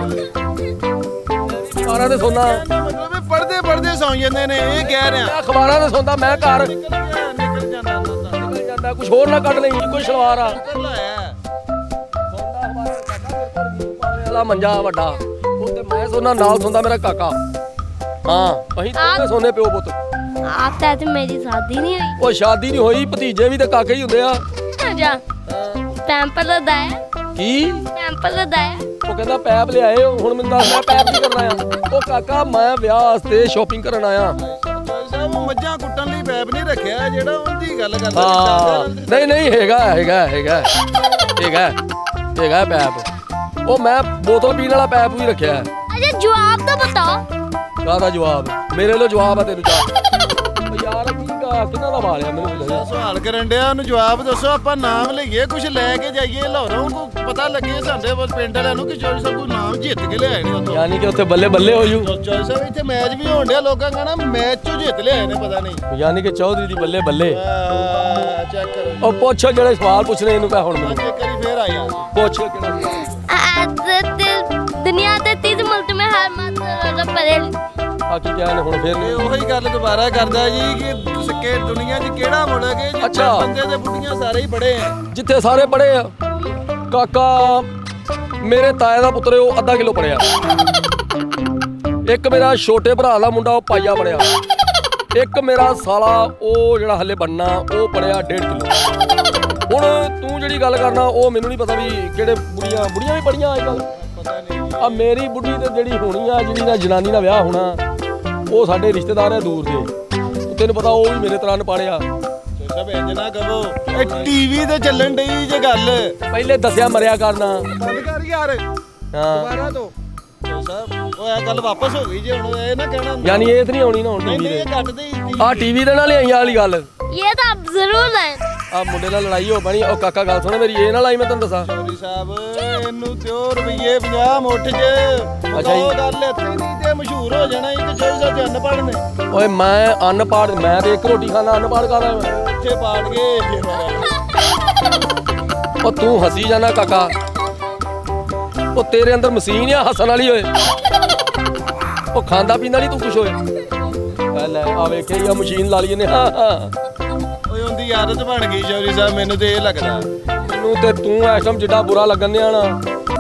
ਅਖਬਾਰਾਂ ਤੇ ਸੋਨਾ ਮਤਲਬ ਪੜਦੇ ਸੌਂ ਜਾਂਦੇ ਨੇ ਇਹ ਕਹਿ ਰਿਹਾ ਮੈਂ ਅਖਬਾਰਾਂ ਤੇ ਸੌਂਦਾ ਮੈਂ ਘਰ ਨਿਕਲ ਜਾਂਦਾ ਨਿਕਲ ਜਾਂਦਾ ਕੁਝ ਹੋਰ ਨਾ ਕੱਢ ਲਈ ਕੋਈ ਸਲਵਾਰ ਆ ਨਿਕਲ ਆਇਆ ਸੌਂਦਾ ਅਖਬਾਰਾਂ ਤੇ ਕਾਕਾ ਮੇਰੇ ਕੋਲ ਵੀ ਪਾਣੇ ਵਾਲਾ ਮੰਜਾ ਵੱਡਾ ਉਹ ਤੇ ਮੈਂ ਸੌਂਦਾ ਨਾਲ ਸੌਂਦਾ ਮੇਰਾ ਕਾਕਾ ਹਾਂ ਅਸੀਂ ਦੋਵੇਂ ਸੋਨੇ ਪਿਓ ਪੁੱਤ आप कहते मेरी शादी नहीं हुई ਉਹ ਸ਼ਾਦੀ ਨਹੀਂ ਹੋਈ ਭਤੀਜੇ ਵੀ ਤੇ ਕਾਕੇ ਹੀ ਹੁੰਦੇ ਆ जा पैम्पर लगाया ਕੀ पैम्पर लगाया ਉਹ ਕਹਿੰਦਾ ਪੈਪ ਲਿਆਏ ਹੁਣ ਮੈਨੂੰ ਦੱਸ ਮੈਂ ਪੈਪ ਕੀ ਕਰਨਾ ਆ ਉਹ ਕਾਕਾ ਮੈਂ ਵਿਆਹ ਵਾਸਤੇ ਸ਼ਾਪਿੰਗ ਕਰਨ ਆਇਆ ਚੌਧਰੀ ਸਾਹਿਬ ਉਹ ਮੱਝਾਂ ਕੁੱਟਣ ਲਈ ਪੈਪ ਨਹੀਂ ਰੱਖਿਆ ਜਿਹੜਾ ਉਹਦੀ ਗੱਲ ਕਰਦਾ ਹਾਂ ਨਹੀਂ ਹੈਗਾ ਪੈਪ ਉਹ ਮੈਂ ਬੋਤਲ ਪੀਣ ਵਾਲਾ ਪੈਪ ਵੀ ਰੱਖਿਆ ਹੈ अच्छा जवाब तो बताओ ਕਾਹਦਾ ਜਵਾਬ ਮੇਰੇ ਲੋ ਜਵਾਬ ਆ ਤੈਨੂੰ ਜਾ ਯਾਰ ਕਿਹਨਾਂ ਦਾ ਵਾਲਿਆ ਮੈਨੂੰ ਦੱਸ ਸਵਾਲ ਕਰਨ ਡਿਆ ਉਹਨੂੰ ਜਵਾਬ ਦੱਸੋ ਆਪਾਂ ਨਾਮ ਲਈਏ ਕੁਝ ਲੈ ਕੇ ਜਾਈਏ ਲਾਹੌਰੋਂ ਕੋ ਪਤਾ ਲੱਗੇ ਸਾਡੇ ਪਿੰਡ ਵਾਲਿਆਂ ਨੂੰ ਕਿ ਚੌਧਰੀ ਸਾਹਿਬ ਕੋਈ ਨਾਮ ਜਿੱਤ ਕੇ ਲਿਆਏ ਨੇ ਉੱਥੋਂ ਯਾਨੀ ਕਿ ਉੱਥੇ ਬੱਲੇ ਬੱਲੇ ਹੋ ਜੂ ਚੌਧਰੀ ਸਾਹਿਬ ਇੱਥੇ ਮੈਚ ਵੀ ਹੋਣ ਡਿਆ ਲੋਕਾਂ ਕਹਣਾ ਮੈਚ ਚੋਂ ਜਿੱਤ ਲਿਆਏ ਨੇ ਪਤਾ ਨਹੀਂ ਯਾਨੀ ਕਿ ਚੌਧਰੀ ਦੀ ਬੱਲੇ ਬੱਲੇ ਚੈੱਕ ਕਰੋ ਉਹ ਪੁੱਛ ਜਿਹੜੇ ਸਵਾਲ ਪੁੱਛਣੇ ਇਹਨੂੰ ਕਹਿ ਹੁਣ ਮੈਨੂੰ ਇੱਕ ਵਾਰੀ ਫੇਰ ਆਇਆ ਪੁੱਛ ਕਿਹੜਾ दुनिया के 30 मुल्क में हर मात्र परे ਬਾਕੀ ਕਿਹਾ ਨੇ ਹੁਣ ਫੇਰ ਇਹ ਉਹੀ ਗੱਲ ਦੁਬਾਰਾ ਕਰਦਾ ਜੀ ਕਿ ਕਿ ਦੁਨੀਆ 'ਚ ਕਿਹੜਾ ਮੁਲਕ ਹੈ ਜਿੱਥੇ ਅੱਛਾ। ਬੰਦੇ ਦੇ ਬੁੱਢੀਆਂ ਸਾਰੇ ਹੀ ਪੜੇ ਆ ਜਿੱਥੇ ਸਾਰੇ ਪੜੇ ਆ ਕਾਕਾ ਮੇਰੇ ਤਾਏ ਦਾ ਪੁੱਤਰ ਉਹ ਅੱਧਾ ਕਿਲੋ ਪੜਿਆ ਇੱਕ ਮੇਰਾ ਛੋਟੇ ਭਰਾ ਦਾ ਮੁੰਡਾ ਉਹ ਪਾਈਆ ਪੜਿਆ ਇੱਕ ਮੇਰਾ ਸਾਲਾ ਉਹ ਜਿਹੜਾ ਹੱਲੇ ਬਣਨਾ ਉਹ ਪੜਿਆ 1.5 ਕਿਲੋ ਹੁਣ ਤੂੰ ਜਿਹੜੀ ਗੱਲ ਕਰਨਾ ਉਹ ਮੈਨੂੰ ਨਹੀਂ ਪਤਾ ਵੀ ਕਿਹੜੇ ਬੁੜੀਆਂ ਵੀ ਪੜੀਆਂ ਅੱਜ ਕੱਲ ਪਤਾ ਨਹੀਂ ਆ ਮੇਰੀ ਬੁੱਢੀ ਤੇ ਜਿਹੜੀ ਹੋਣੀ ਆ ਜਿਹੜੀ ਨਾ ਜਨਾਨੀ ਦਾ ਵਿਆਹ ਹੋਣਾ ਉਹ ਸਾਡੇ ਰਿਸ਼ਤੇਦਾਰ ਆ ਦੂਰ ਦੇ ਤੈਨੂੰ ਪਤਾ ਉਹ ਵੀ ਮੇਰੇ ਤਰ੍ਹਾਂ ਨ ਪੜਿਆ ਸਭ ਇੰਜ ਨਾ ਕਹੋ ਇਹ ਟੀਵੀ ਤੇ ਚੱਲਣ ਡਈ ਜੇ ਗੱਲ ਪਹਿਲੇ ਦੱਸਿਆ ਮਰਿਆ ਕਰਨਾ ਬੰਦ ਕਰ ਯਾਰ ਹਾਂ ਦੁਬਾਰਾ ਤੋਂ ਸਾਹਿਬ ਉਹ ਇਹ ਗੱਲ ਵਾਪਸ ਹੋ ਗਈ ਜੇ ਹੁਣ ਇਹ ਨਾ ਕਹਿਣਾ ਯਾਨੀ ਇਹ ਤੇ ਨਹੀਂ ਆਉਣੀ ਨਾ ਹੁਣ ਨਹੀਂ ਟੀਵੀ ਨਹੀਂ ਤੇ ਇਹ ਕੱਟ ਦੇ ਆ ਟੀਵੀ ਦੇ ਨਾਲ ਲਿਆਈਆਂ ਵਾਲੀ ਗੱਲ ये तो आप जरूर लाए ਆ ਮੁੰਡੇ ਨਾਲ ਲੜਾਈ ਹੋ ਬਣੀ ਉਹ ਕਾਕਾ ਗੱਲ ਸੁਣ ਮੇਰੀ ਇਹ ਨਾ ਲਾਈ ਮੈਂ ਤੈਨੂੰ ਦੱਸਾਂ ਚੌਧਰੀ ਸਾਹਿਬ ਇਹਨੂੰ ਤੇ ਉਹ ਰੁਪਈਏ 50 ਮੁੱਠ 'ਚ ਅੱਛਾ ਜੀ। ਉਹ ਗੱਲ ਇੱਥੇ ਨਹੀਂ ਤੇ ਮਸ਼ਹੂਰ ਹੋ ਜਾਣਾ ਇੱਕ ਚੌਧਰੀ ਸਾਹਿਬ ਦੇ ਅਨਪੜ੍ਹ ਨੇ ਓਏ ਮੈਂ ਅਨਪੜ੍ਹ ਮੈਂ ਤੇ ਇੱਕ ਰੋਟੀ ਖਾਣਾ ਅਨਪੜ੍ਹ ਕਰ ਰਿਹਾ ਮੈਂ ਇੱਥੇ ਪਾੜ ਗਏ ਉਹ ਤੂੰ ਹੱਸੀ ਜਾਣਾ ਕਾਕਾ ਉਹ ਤੇਰੇ ਅੰਦਰ ਮਸ਼ੀਨ ਆ ਹੱਸਣ ਵਾਲੀ ਓਏ ਉਹ ਖਾਂਦਾ ਪੀਂਦਾ ਨਹੀਂ ਤੂੰ ਕੁਛ ਓਏ ਆ ਲੈ ਆ ਵੇਖੇ ਆ ਮਸ਼ੀਨ ਲਾ ਲਈ ਨੇ ਹਾਂ ਓਏ ਉਹਦੀ ਆਦਤ ਬਣ ਗਈ ਚੌਧਰੀ ਸਾਹਿਬ ਮੈਨੂੰ ਤੇ ਇਹ ਲੱਗਦਾ ਮੈਨੂੰ ਤੇ ਤੂੰ ਐਸਮ ਜਿੱਡਾ ਬੁਰਾ ਲੱਗਣ ਡਿਆ ਨਾ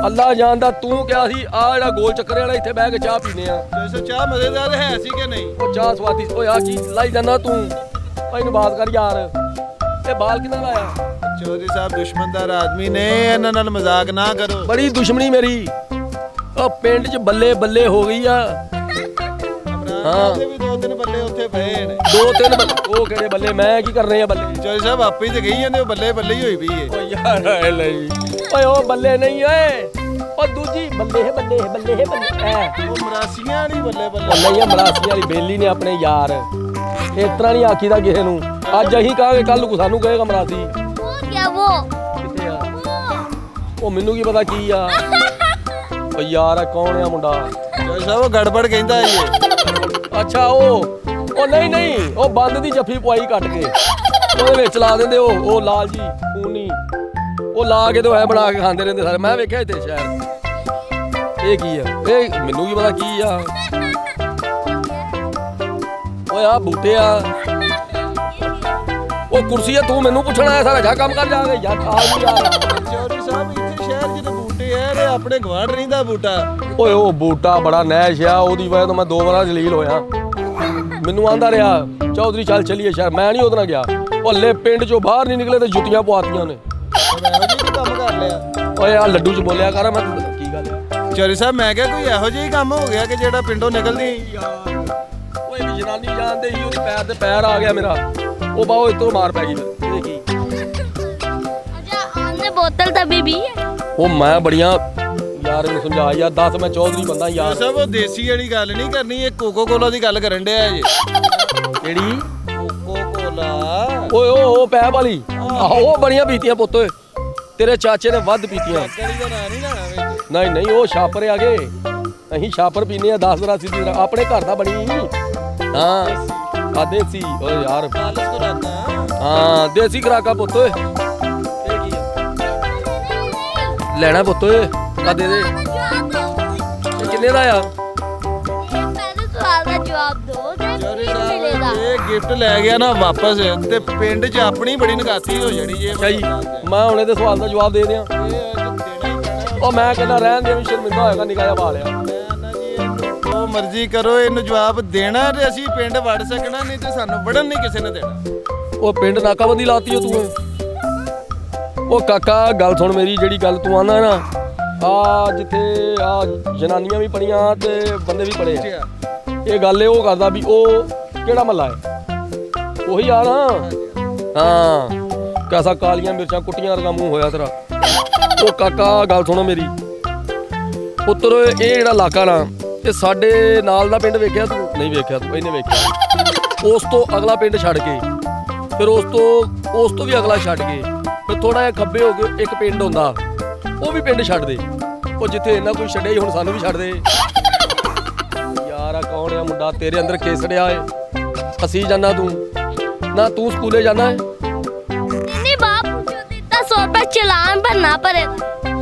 ਅੱਲਾ ਜਾਣਦਾ ਤੂੰ ਕਿਹਾ ਸੀ ਆ ਜਿਹੜਾ ਗੋਲ ਚੱਕਰੇ ਵਾਲਾ ਇੱਥੇ ਬਹਿ ਕੇ ਚਾਹ ਪੀਨੇ ਆ ਚੌਧਰੀ ਸਾਹਿਬ ਚਾਹ ਮਜ਼ੇਦਾਰ ਹੈ ਸੀ ਕਿ ਨਹੀਂ ਉਹ ਚਾਹ ਸਵਾਦੀ ਓਏ ਆ ਕੀ ਲਾਈ ਜਾਂਦਾ ਤੂੰ ਓਏ ਇਹਨੂੰ ਬਾਤ ਕਰ ਯਾਰ ਇਹ ਬਾਲ ਕਿੰਨਾ ਲਾਇਆ ਚੌਧਰੀ ਸਾਹਿਬ ਦੁਸ਼ਮਣਦਾਰ ਆਦਮੀ ਨੇ ਇਹਨਾਂ ਨਾਲ ਮਜ਼ਾਕ ਨਾ ਕਰੋ ਬੜੀ ਦੁਸ਼ਮਣੀ ਮੇਰੀ ਉਹ ਪਿੰਡ 'ਚ ਬੱਲੇ ਬੱਲੇ ਹੋ ਗਈ ਆ ਹਾਂ ਵੀ ਦੋ ਤਿੰਨ ਬੱਲੇ ਉੱਥੇ ਪਏ ਨੇ ਦੋ ਤਿੰਨ ਉਹ ਕਿਹੜੇ ਬੱਲੇ ਮੈਂ ਕੀ ਕਰਨੇ ਆ ਬੱਲੇ ਚੌਧਰੀ ਸਾਹਿਬ ਆਪੇ ਹੀ ਤੇ ਗਈ ਜਾਂਦੇ ਉਹ ਬੱਲੇ ਬੱਲੇ ਹੀ ਹੋਈ ਪਈ ਏ ਓ ਯਾਰ ਐ ਲਈ ਓਏ ਉਹ ਬੱਲੇ ਨਹੀਂ ਓਏ ਉਹ ਦੂਜੀ ਬੱਲੇ ਹੈ ਐ ਉਹ ਮਰਾਸੀਆਂ ਵਾਲੀ ਬੱਲੇ ਉਹ ਬੱਲੇ ਨਹੀਂ ਆ ਮਰਾਸੀ ਵਾਲੀ ਬੇਲੀ ਨੇ ਆਪਣੇ ਯਾਰ ਇਸ ਤਰ੍ਹਾਂ ਨਹੀਂ ਆਖੀਦਾ ਕਿਸੇ ਨੂੰ ਅੱਜ ਅਸੀਂ ਕਹਾਂਗੇ ਕੱਲ ਨੂੰ ਸਾਨੂੰ ਕਹੇਗਾ ਮਰਾਸੀ वो क्या वो ਕਿੱਥੇ ਆ ਉਹ ਮੈਨੂੰ ਕੀ ਪਤਾ ਕੀ ਆ ਓ ਯਾਰ ਆ ਕੌਣ ਆ ਮੁੰਡਾ ਚੌਧਰੀ ਸਾਹਿਬ ਉਹ ਗੜਬੜ ਕਹਿੰਦਾ ਇਹ ਅੱਛਾ ਉਹ ਨਹੀਂ ਉਹ ਬੰਦ ਦੀ ਜੱਫੀ ਪਵਾਈ ਕੱਟ ਕੇ ਉਹਦੇ ਵਿੱਚ ਲਾ ਦਿੰਦੇ ਉਹ ਲਾਲ ਜੀ ਖੂਨੀ ਉਹ ਲਾ ਕੇ ਤੇ ਐ ਬਣਾ ਕੇ ਖਾਂਦੇ ਰਹਿੰਦੇ ਸਾਰੇ ਮੈਂ ਵੇਖਿਆ ਇੱਥੇ ਸ਼ਹਿਰ ਇਹ ਕੀ ਆ ਇਹ ਮੈਨੂੰ ਕੀ ਪਤਾ ਕੀ ਆ ਓਏ ਆ ਬੂਟੇ ਆ ਉਹ ਕੁਰਸੀ ਆ ਤੂੰ ਮੈਨੂੰ ਪੁੱਛਣਾ ਹੈ ਸਾਰਾ ਜਾ ਕੰਮ ਕਰ ਜਾ ਕੇ ਯਾਰ ਆ ਵੀ ਯਾਰ ਚੌਧਰੀ ਸਾਹਿਬ ਇੱਥੇ ਸ਼ਹਿਰ 'ਚ ਤਾਂ ਬੂਟੇ ਆ ਤੇ ਆਪਣੇ ਗਵਾਂਢ ਰਹਿੰਦਾ ਬੂਟਾ। ਓਏ ਉਹ ਬੂਟਾ ਬੜਾ ਨੈਸ਼ ਆ ਉਹਦੀ ਵਜ੍ਹਾ ਤੋਂ ਮੈਂ 2 ਵਾਰਾਂ ਜਲੀਲ ਹੋਇਆ। ਮੈਨੂੰ ਆਂਦਾ ਰਿਹਾ ਚੌਧਰੀ ਚੱਲ ਚਲੀਏ ਸ਼ਹਿਰ, ਮੈਂ ਨਹੀਂ ਉਹਦੇ ਨਾਲ ਗਿਆ। ਹੱਲੇ ਪਿੰਡ ਚੋਂ ਬਾਹਰ ਨਹੀਂ ਨਿਕਲੇ ਤੇ ਜੁੱਤੀਆਂ ਪਵਾਤੀਆਂ ਨੇ। ਇਹੋ ਜਿਹੀ ਕੰਮ ਕਰ ਲਿਆ। ਓਏ ਆ ਲੱਡੂ ਚ ਬੋਲਿਆ ਕਰ ਮੈਂ ਕੀ ਗੱਲ ਆ ਚੌਧਰੀ ਸਾਹਿਬ ਮੈਂ ਕਿਹਾ ਕੋਈ ਇਹੋ ਜਿਹਾ ਹੀ ਕੰਮ ਹੋ ਗਿਆ ਕਿ ਜਿਹੜਾ ਪਿੰਡੋਂ ਨਿਕਲਦੀ। ਓਏ ਵੀ ਜਨਾਨੀ ਜਾਣਦੇ ਸੀ ਉਹਦੇ ਪੈਰ ਤੇ ਪੈਰ ਆ ਗਿਆ ਮੇਰਾ, ਉਹ ਬਾਹੋ ਇਤੋਂ ਮਾਰ ਪੈ ਗਈ ਫਿਰ ਇਹ ਕੀ। अच्छा आपने बोतल तभी भी है। ਉਹ ਮੈਂ ਬੜੀਆਂ ਯਾਰ ਇਹਨੂੰ ਸਮਝਾ ਯਾਰ ਦੱਸ ਮੈਂ ਚੌਧਰੀ ਬੰਦਾ ਚੌਧਰੀ ਯਾਰ। ਸਾਹਿਬ ਉਹ ਦੇਸੀ ਵਾਲੀ ਗੱਲ ਨਹੀਂ ਕਰਨੀ, ਇਹ ਕੋਕੋ ਕੋਲਾ ਦੀ ਗੱਲ ਕਰਨ ਡਿਆ ਜੀ। ਕਿਹੜੀ ਕੋਕੋ ਕੋਲਾ। ਓਏ ਉਹ ਪੈਪ ਵਾਲੀ ਆਹੋ ਉਹ ਬੜੀਆਂ ਪੀਤੀਆਂ ਪੁੱਤ ਓਏ, ਤੇਰੇ ਚਾਚੇ ਨੇ ਵੱਧ ਪੀਤੀਆਂ। ਗਲੀ ਦਾ ਨਾਂ ਨਹੀਂ ਲੈਣਾ ਵਿੱਚ। ਨਹੀਂ ਨਹੀਂ ਉਹ ਛਾਪਰ ਆ ਗਏ, ਅਸੀਂ ਛਾਪਰ ਪੀਨੇ ਆ 10 ਦਰਾ ਸਿੱਧੀ ਤਰ੍ਹਾਂ ਆਪਣੇ ਘਰ ਦਾ ਬਣੀ ਹਾਂ ਆ ਦੇਸੀ। ਓਏ ਯਾਰ ਕਾਲਜ ਤੋਂ ਰਾਤਾ। ਹਾਂ ਦੇਸੀ ਖਰਾਕਾ ਪੁੱਤ ਓਏ। ਇਹ ਕੀ ਆ ਲੈਣਾ ਪੁੱਤ ਓਏ ਆ ਦੇ ਦੇ। ਇਹ ਕਿੰਨੇ ਦਾ ਆ? पहले सवाल का जवाब दो ਚੌਧਰੀ फिर मिलेगा। ਸਾਹਿਬ ਇਹ ਗਿਫਟ ਲੈ ਗਿਆ ਨਾ ਵਾਪਸ ਤੇ ਪਿੰਡ 'ਚ ਆਪਣੀ ਬੜੀ ਨਗਾਤੀ ਹੋ ਜਾਣੀ ਜੇ। ਅੱਛਾ ਜੀ ਮੈਂ ਹੁਣ ਇਹਦੇ ਸਵਾਲ ਦਾ ਜਵਾਬ ਦੇ ਦਿਆਂ। ਇਹ ਦੇਣਾ ਹੀ ਪੈਣਾ। ਉਹ ਮੈਂ ਕਹਿੰਦਾ ਰਹਿਣ ਦੇ ਵੀ ਸ਼ਰਮਿੰਦਾ ਹੋਏਗਾ ਨਿਕਾ ਜਿਹਾ ਪਾ ਲਿਆ। ਮੈਂ ਨਾ ਜੀ ਇਹਨੂੰ ਜੋ ਮਰਜ਼ੀ ਕਰੋ, ਇਹਨੂੰ ਜਵਾਬ ਦੇਣਾ ਤੇ ਅਸੀਂ ਪਿੰਡ ਵੜ ਸਕਣਾ, ਨਹੀਂ ਤੇ ਸਾਨੂੰ ਵੜਨ ਨਹੀਂ ਕਿਸੇ ਨੇ ਦੇਣਾ। ਉਹ ਪਿੰਡ ਨਾਕਾਬੰਦੀ ਲਾਤੀ ਓ ਤੂੰ। ਉਹ ਕਾਕਾ ਗੱਲ ਸੁਣ ਮੇਰੀ, ਜਿਹੜੀ ਗੱਲ ਤੂੰ ਆਨਾ ਨਾ ਆ ਜਿੱਥੇ ਆ ਜਨਾਨੀਆਂ ਵੀ ਪੜੀਆਂ ਤੇ ਬੰਦੇ ਵੀ ਪੜੇ ਆ, ਇਹ ਗੱਲ ਉਹ ਕਰਦਾ ਵੀ ਉਹ ਕਿਹੜਾ ਮਹੱਲਾ ਹੈ ਉਹੀ ਆ ਨਾ। ਹਾਂ ਕੈਸਾ ਕਾਲੀਆਂ ਮਿਰਚਾਂ ਕੁੱਟੀਆਂ ਵਰਗਾ ਮੂੰਹ ਹੋਇਆ ਤੇਰਾ। ਉਹ ਕਾਕਾ ਗੱਲ ਸੁਣੋ ਮੇਰੀ ਪੁੱਤਰ, ਇਹ ਜਿਹੜਾ ਇਲਾਕਾ ਨਾ ਇਹ ਸਾਡੇ ਨਾਲ ਦਾ ਪਿੰਡ ਵੇਖਿਆ ਤੂੰ? ਨਹੀਂ ਵੇਖਿਆ ਤੂੰ, ਇਹਨੇ ਵੇਖਿਆ। ਉਸ ਤੋਂ ਅਗਲਾ ਪਿੰਡ ਛੱਡ ਕੇ ਫਿਰ ਉਸ ਤੋਂ ਵੀ ਅਗਲਾ ਛੱਡ ਕੇ ਫਿਰ ਥੋੜਾ ਜਿਹਾ ਖੱਬੇ ਹੋ ਕੇ ਇੱਕ ਪਿੰਡ ਹੁੰਦਾ, ਉਹ ਵੀ ਪਿੰਡ ਛੱਡ ਦੇ। ਉਹ ਜਿੱਥੇ ਇਹਨਾਂ ਕੋਈ ਛੱਡਿਆ ਹੀ ਹੁਣ ਸਾਨੂੰ ਵੀ ਛੱਡ ਦੇ ਯਾਰ। ਆ ਕੌਣ ਆ ਮੁੰਡਾ ਤੇਰੇ ਅੰਦਰ ਖੇਸੜਿਆ ਏ? ਅਸੀਂ ਜਾਣਾ ਤੂੰ ਨਾ, ਤੂੰ ਸਕੂਲੇ ਜਾਣਾ ਹੈ? नहीं बाप जो देता 100 रुपए चालान भरना पड़ेगा।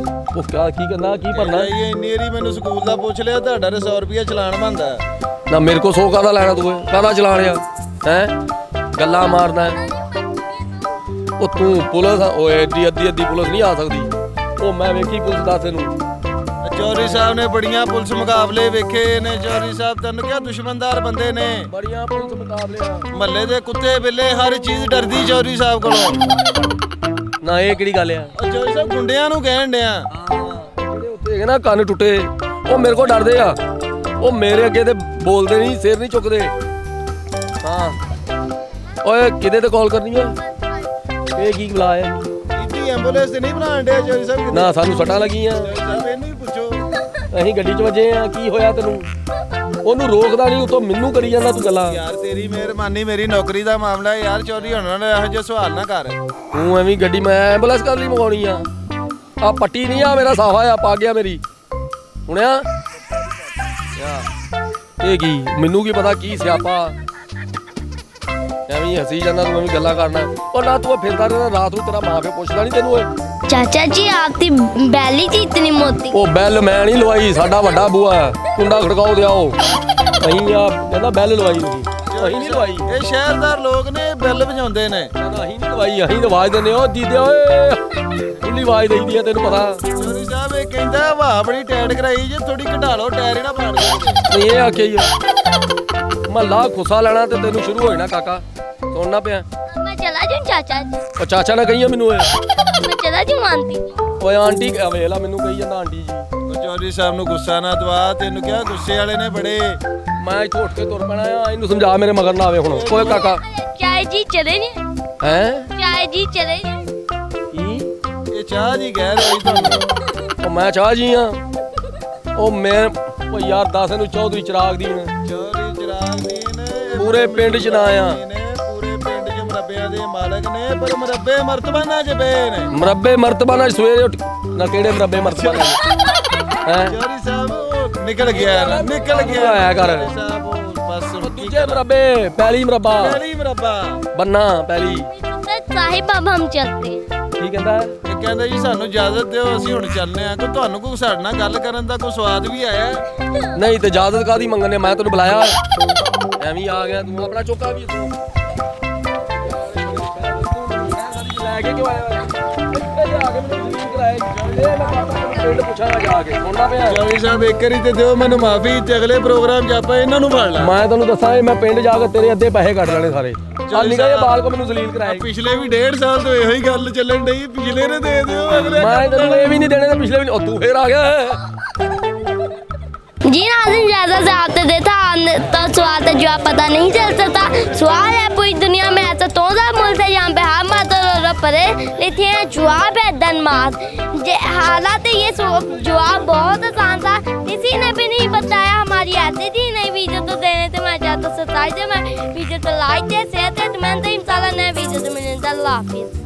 ਉਹ ਕਿਆ ਕੀ ਕਰਨਾ ਕੀ ਭਰਨਾ? ਇਹ ਇੰਨੀ ਵਾਰੀ ਮੈਨੂੰ ਸਕੂਲ ਦਾ ਪੁੱਛ ਲਿਆ, ਤੁਹਾਡਾ ਤੇ 100 ਰੁਪਿਆ ਚਲਾਨ ਬਣਦਾ। ਨਾ ਮੇਰੇ ਕੋ 100 ਕਾਹਦਾ ਲੈਣਾ ਤੂੰ? ਕਾਹਦਾ ਚਲਾ ਰਿਹਾ ਹੈ? ਗੱਲਾਂ ਮਾਰਦਾ ਹੈ। ਉਹ ਤੂੰ ਪੁਲਿਸ ਓਏ ਏਡੀ ਅੱਧੀ ਪੁਲਿਸ ਨਹੀਂ ਆ ਸਕਦੀ। ਉਹ ਮੈਂ ਵੇਖੀ ਪੁਲਿਸ ਦੱਸ ਇਹਨੂੰ। ਚੌਧਰੀ ਸਾਹਿਬ ਨੇ ਬੜੀਆਂ ਪੁਲਿਸ ਮੁਕਾਬਲੇ ਵੇਖੇ ਨੇ। ਚੌਧਰੀ ਸਾਹਿਬ ਤੈਨੂੰ ਕਿਹਾ ਦੁਸ਼ਮਣਦਾਰ ਬੰਦੇ ਨੇ। ਬੜੀਆਂ ਪੁਲਿਸ ਮੁਕਾਬਲੇ ਮਹੱਲੇ ਦੇ ਕੁੱਤੇ ਬਿੱਲੇ ਹਰ ਚੀਜ਼ ਡਰਦੀ ਚੌਧਰੀ ਸਾਹਿਬ ਕੋਲੋਂ। ਨਾ ਇਹ ਕਿਹੜੀ ਗੱਲ ਆ? ਉਹ ਚੌਧਰੀ ਸਾਹਿਬ ਗੁੰਡਿਆਂ ਨੂੰ ਕਹਿਣ ਡਿਆ। ਜਿਹੜੇ ਉੱਤੇ ਹੈਗੇ ਨਾ ਕੰਨ ਟੁੱਟੇ ਉਹ ਮੇਰੇ ਕੋਲ ਡਰਦੇ ਆ। ਉਹ ਮੇਰੇ ਅੱਗੇ ਤੇ ਬੋਲਦੇ ਨਹੀਂ, ਸਿਰ ਨਹੀਂ ਚੁੱਕਦੇ। ਹਾਂ ਓਏ ਕਿਹਦੇ ਤੇ ਕਾਲ ਕਰਨੀ ਆ? ਇਹ ਕੀ ਬੁਲਾਇਆ? ਇੱਦੀ ਐਂਬੂਲੈਂਸ ਤੇ ਨਹੀਂ ਬਣਾਉਣ ਡਿਆ ਚੌਧਰੀ ਸਾਹਿਬ ਕਿਤੇ। ਨਾ ਸਾਨੂੰ ਸੱਟਾਂ ਲੱਗੀਆਂ, ਚੌਧਰੀ ਸਾਹਿਬ ਇਹਨੂੰ ਹੀ ਪੁੱਛੋ। ਅਸੀਂ ਗੱਡੀ 'ਚ ਵੱਜੇ ਆ। ਕੀ ਹੋਇਆ ਤੈਨੂੰ? ਉਹਨੂੰ ਰੋਕਦਾ ਨਹੀਂ, ਉਤੋਂ ਮੈਨੂੰ ਕਰੀ ਜਾਂਦਾ ਤੂੰ ਗੱਲਾਂ। ਯਾਰ ਤੇਰੀ ਮਿਹਰਬਾਨੀ, ਮੇਰੀ ਨੌਕਰੀ ਦਾ ਮਾਮਲਾ ਹੈ ਯਾਰ। ਚੌਧਰੀ ਹੁਣ ਨਾਲ ਇਹੋ ਜਿਹੇ ਸਵਾਲ ਨਾ ਕਰ। ਤੂੰ ਐਵੇਂ ਗੱਡੀ ਮੈਂ ਐਂਬੂਲੈਂਸ ਕਰ ਲਈ ਮੰਗਾਉਣੀ ਆ? ਆ ਪੱਟੀ ਨਹੀਂ ਆ ਮੇਰਾ ਸਾਫਾ ਆ ਪਾ ਗਿਆ ਮੇਰੀ ਸੁਣਿਆ? ਇਹ ਕੀ ਮੈਨੂੰ ਕੀ ਪਤਾ ਕੀ ਸਿਆਪਾ? ਐਵੇਂ ਹੱਸੀ ਜਾਂਦਾ ਤੂੰ, ਐਵੇਂ ਗੱਲਾਂ ਕਰਨਾ। ਉਹ ਨਾ ਤੂੰ ਫਿਰਦਾ ਰਹਿਣਾ ਰਾਤ ਨੂੰ, ਤੇਰਾ ਮਾਂ ਪਿਓ ਪੁੱਛਦਾ ਨਹੀਂ ਤੈਨੂੰ? ਓਏ चाचा जी आपकी बैली थी इतनी मोटी। ਉਹ ਬੈਲ ਮੈਂ ਨਹੀਂ ਲਵਾਈ, ਸਾਡਾ ਵੱਡਾ ਬੂਆ ਹੈ, ਕੁੰਡਾ ਖੜਕਾਓ ਦਿਆ ਉਹ। ਅਸੀਂ ਆ ਕਹਿੰਦਾ ਬੈਲ ਲਵਾਈ ਤੁਸੀਂ, ਅਸੀਂ ਨਹੀਂ ਲਵਾਈ। ਇਹ ਸ਼ਹਿਰਦਾਰ ਲੋਕ ਨੇ, ਬੈਲ ਵਜਾਉਂਦੇ ਨੇ। ਕਹਿੰਦਾ ਅਸੀਂ ਨਹੀਂ ਲਵਾਈ, ਅਸੀਂ ਤਾਂ ਆਵਾਜ਼ ਦਿੰਦੇ। ਉਹ ਦੀਦੇ ਓਏ ਖੁੱਲੀ ਆਵਾਜ਼ ਦੇਈਦੀ ਆ, ਤੈਨੂੰ ਪਤਾ ਚੌਧਰੀ ਸਾਹਿਬ ਇਹ ਕਹਿੰਦਾ ਹਵਾ ਬੜੀ ਟਾਈਟ ਕਰਾਈ ਜੇ, ਥੋੜੀ ਘਟਾ ਲਓ, ਟਾਇਰ ਹੀ ਨਾ ਪਾੜ ਦਿਓ। ਨਹੀਂ ਇਹ ਆਖਿਆ ਹੀ ਮਹੱਲਾ ਖੁੱਸਾ ਲੈਣਾ ਤੇ ਤੈਨੂੰ ਸ਼ੁਰੂ ਹੋ ਜਾਣਾ। ਕਾਕਾ ਸੁਣਨਾ ਪਿਆ? मैं चला जाऊं चाचा जी। ਉਹ ਚਾਚਾ ਨੇ ਕਹੀਆਂ ਮੈਨੂੰ ਇਹ। मैं चला जाऊं आंटी। ਓਏ ਆਂਟੀ ਵੇਖ ਲਾ ਮੈਨੂੰ ਕਹੀ ਜਾਂਦਾ ਆਂਟੀ ਜੀ। ਉਹ ਚੌਧਰੀ ਸਾਹਿਬ ਨੂੰ ਗੁੱਸਾ ਨਾ ਦਵਾ, ਤੈਨੂੰ ਕਿਹਾ ਗੁੱਸੇ ਵਾਲੇ ਨੇ ਬੜੇ। ਮੈਂ ਇੱਥੋਂ ਉੱਠ ਕੇ ਤੁਰ ਪੈਣਾ ਆ, ਇਹਨੂੰ ਸਮਝਾ ਮੇਰੇ ਮਗਰ ਨਾ ਆਵੇ ਹੁਣ। ਓਏ ਕਾਕਾ चाय जी चले नहीं। ਹੈ चाय जी चले नहीं। ਕੀ? ਇਹ ਚਾਹ ਜੀ ਕਹਿ ਰਹੀ ਤੁਹਾਨੂੰ। ਉਹ ਮੈਂ ਚਾਹ ਜੀ ਆ। ਉਹ ਮੈਂ ਓ ਯਾਰ ਦੱਸ ਇਹਨੂੰ ਚੌਧਰੀ ਚਿਰਾਗ ਦੀ ਚੌਧਰੀ ਚਿਰਾਗ ਦੀਨ ਪੂਰੇ ਪਿੰਡ 'ਚ ਨਾ ਆ। ਪੂਰੇ ਪਿੰਡ 'ਚ ਮੁਰੱਬਿਆਂ ਦੇ ਮਾਲਕ ਨੇ, ਪਰ ਮੁਰੱਬੇ ਮਰਤਬਾਨਾਂ 'ਚ ਪਏ ਨੇ। ਮੁਰੱਬੇ ਮਰਤਬਾ ਨਾਲ ਸਵੇਰੇ ਉੱਠ ਨਾ ਕਿਹੜੇ ਮੁਰੱਬੇ ਮਰਤਬਾ ਨਾਲ ਹੈ? ਚੌਧਰੀ ਸਾਹਿਬ ਉਹ ਨਿਕਲ ਗਿਆ ਨਾ, ਨਿਕਲ ਗਿਆ। ਆਇਆ ਕਰ। ਚੌਧਰੀ ਸਾਹਿਬ ਉਹ ਬਸ ਦੂਜੇ ਮੁਰੱਬੇ ਪਹਿਲੀ ਮੁਰੱਬਾ ਪਹਿਲੀ ਮੁਰੱਬਾ। ਬੰਨਾ ਪਹਿਲੀ। साहिब अब हम चलते हैं। ਕੀ ਕਹਿੰਦਾ? ਇਹ ਕਹਿੰਦਾ ਜੀ ਸਾਨੂੰ ਇਜਾਜ਼ਤ ਦਿਓ, ਅਸੀਂ ਹੁਣ ਚੱਲਨੇ ਆ। ਕੋਈ ਤੁਹਾਨੂੰ ਕੋਈ ਸਾਡੇ ਨਾਲ ਗੱਲ ਕਰਨ ਦਾ ਕੋਈ ਸਵਾਦ ਵੀ ਆਇਆ? ਨਹੀਂ ਤੇ ਇਜਾਜ਼ਤ ਕਾਦੀ ਮੰਗਣੇ? ਮੈਂ ਤੈਨੂੰ ਬੁਲਾਇਆ। ਐਵੇਂ ਹੀ ਆ ਗਿਆ ਤੂੰ ਆਪਣਾ ਚੋਕਾ ਵੀ ਤੂੰ ਲੈ ਕੇ ਕਿਉਂ ਆਇਆ ਇੱਥੇ ਜਾ ਕੇ ਮੈਨੂੰ ਜ਼ਮੀਨ ਕਰਾਇਆ ਇਹ ਮੈਂ ਪਾਪਾ ਨੂੰ ਪਿੰਡ ਪੁੱਛਾਂਗਾ ਜਾ ਕੇ ਸੁਣਨਾ ਪਿਆ ਚੌਧਰੀ ਸਾਹਿਬ ਇੱਕ ਵਾਰੀ ਤੇ ਦਿਓ ਮੈਨੂੰ ਮਾਫੀ ਤੇ ਅਗਲੇ ਪ੍ਰੋਗਰਾਮ 'ਚ ਆਪਾਂ ਇਹਨਾਂ ਨੂੰ ਫੜ ਲਾਂ। ਮੈਂ ਤੁਹਾਨੂੰ ਦੱਸਾਂ ਇਹ ਮੈਂ ਪਿੰਡ ਜਾ ਕੇ ਤੇਰੇ ਅੱਧੇ ਪੈਸੇ ਕੱਢ ਲੈਣੇ ਸਾਰੇ ਚੱਲ ਨਿਕਾ ਇਹ ਬਾਲ ਕੋ ਮੈਨੂੰ ਜ਼ਲੀਲ ਕਰਾਇਆ ਪਿਛਲੇ ਵੀ 1.5 ਸਾਲ ਤੋਂ ਇਹੋ ਹੀ ਗੱਲ ਚੱਲਣ ਡਈ ਪਿਛਲੇ ਨੇ ਦੇ ਦਿਓ ਅਗਲੇ ਮੈਂ ਤੈਨੂੰ ਇਹ ਵੀ ਨਹੀਂ ਦੇਣੇ ਤੇ ਪਿਛਲੇ ਵੀ ਨਹੀਂ। ਉਹ ਤੂੰ ਫੇਰ ਆ ਗਿਆ ਹੈ। जी नाज़रीन जैसा से आपने देखा तो सवाल का जवाब पता नहीं चल सकता। सवाल है पूरी दुनिया में ऐसा कौन सा मुल्क है जहाँ पे हर माता पड़े लेकिन जवाब है डेनमार्क। हालांकि ये जवाब बहुत आसान था, किसी ने भी नहीं बताया। हमारी ऐसी थी नई वीडियो तो देने थे मैं चाहता सब्सक्राइब मैं वीडियो तो लाइक दे शेयर दे मैं इंशाल्लाह नए वीडियो तो मिलेंगे। अल्लाह हाफिज़।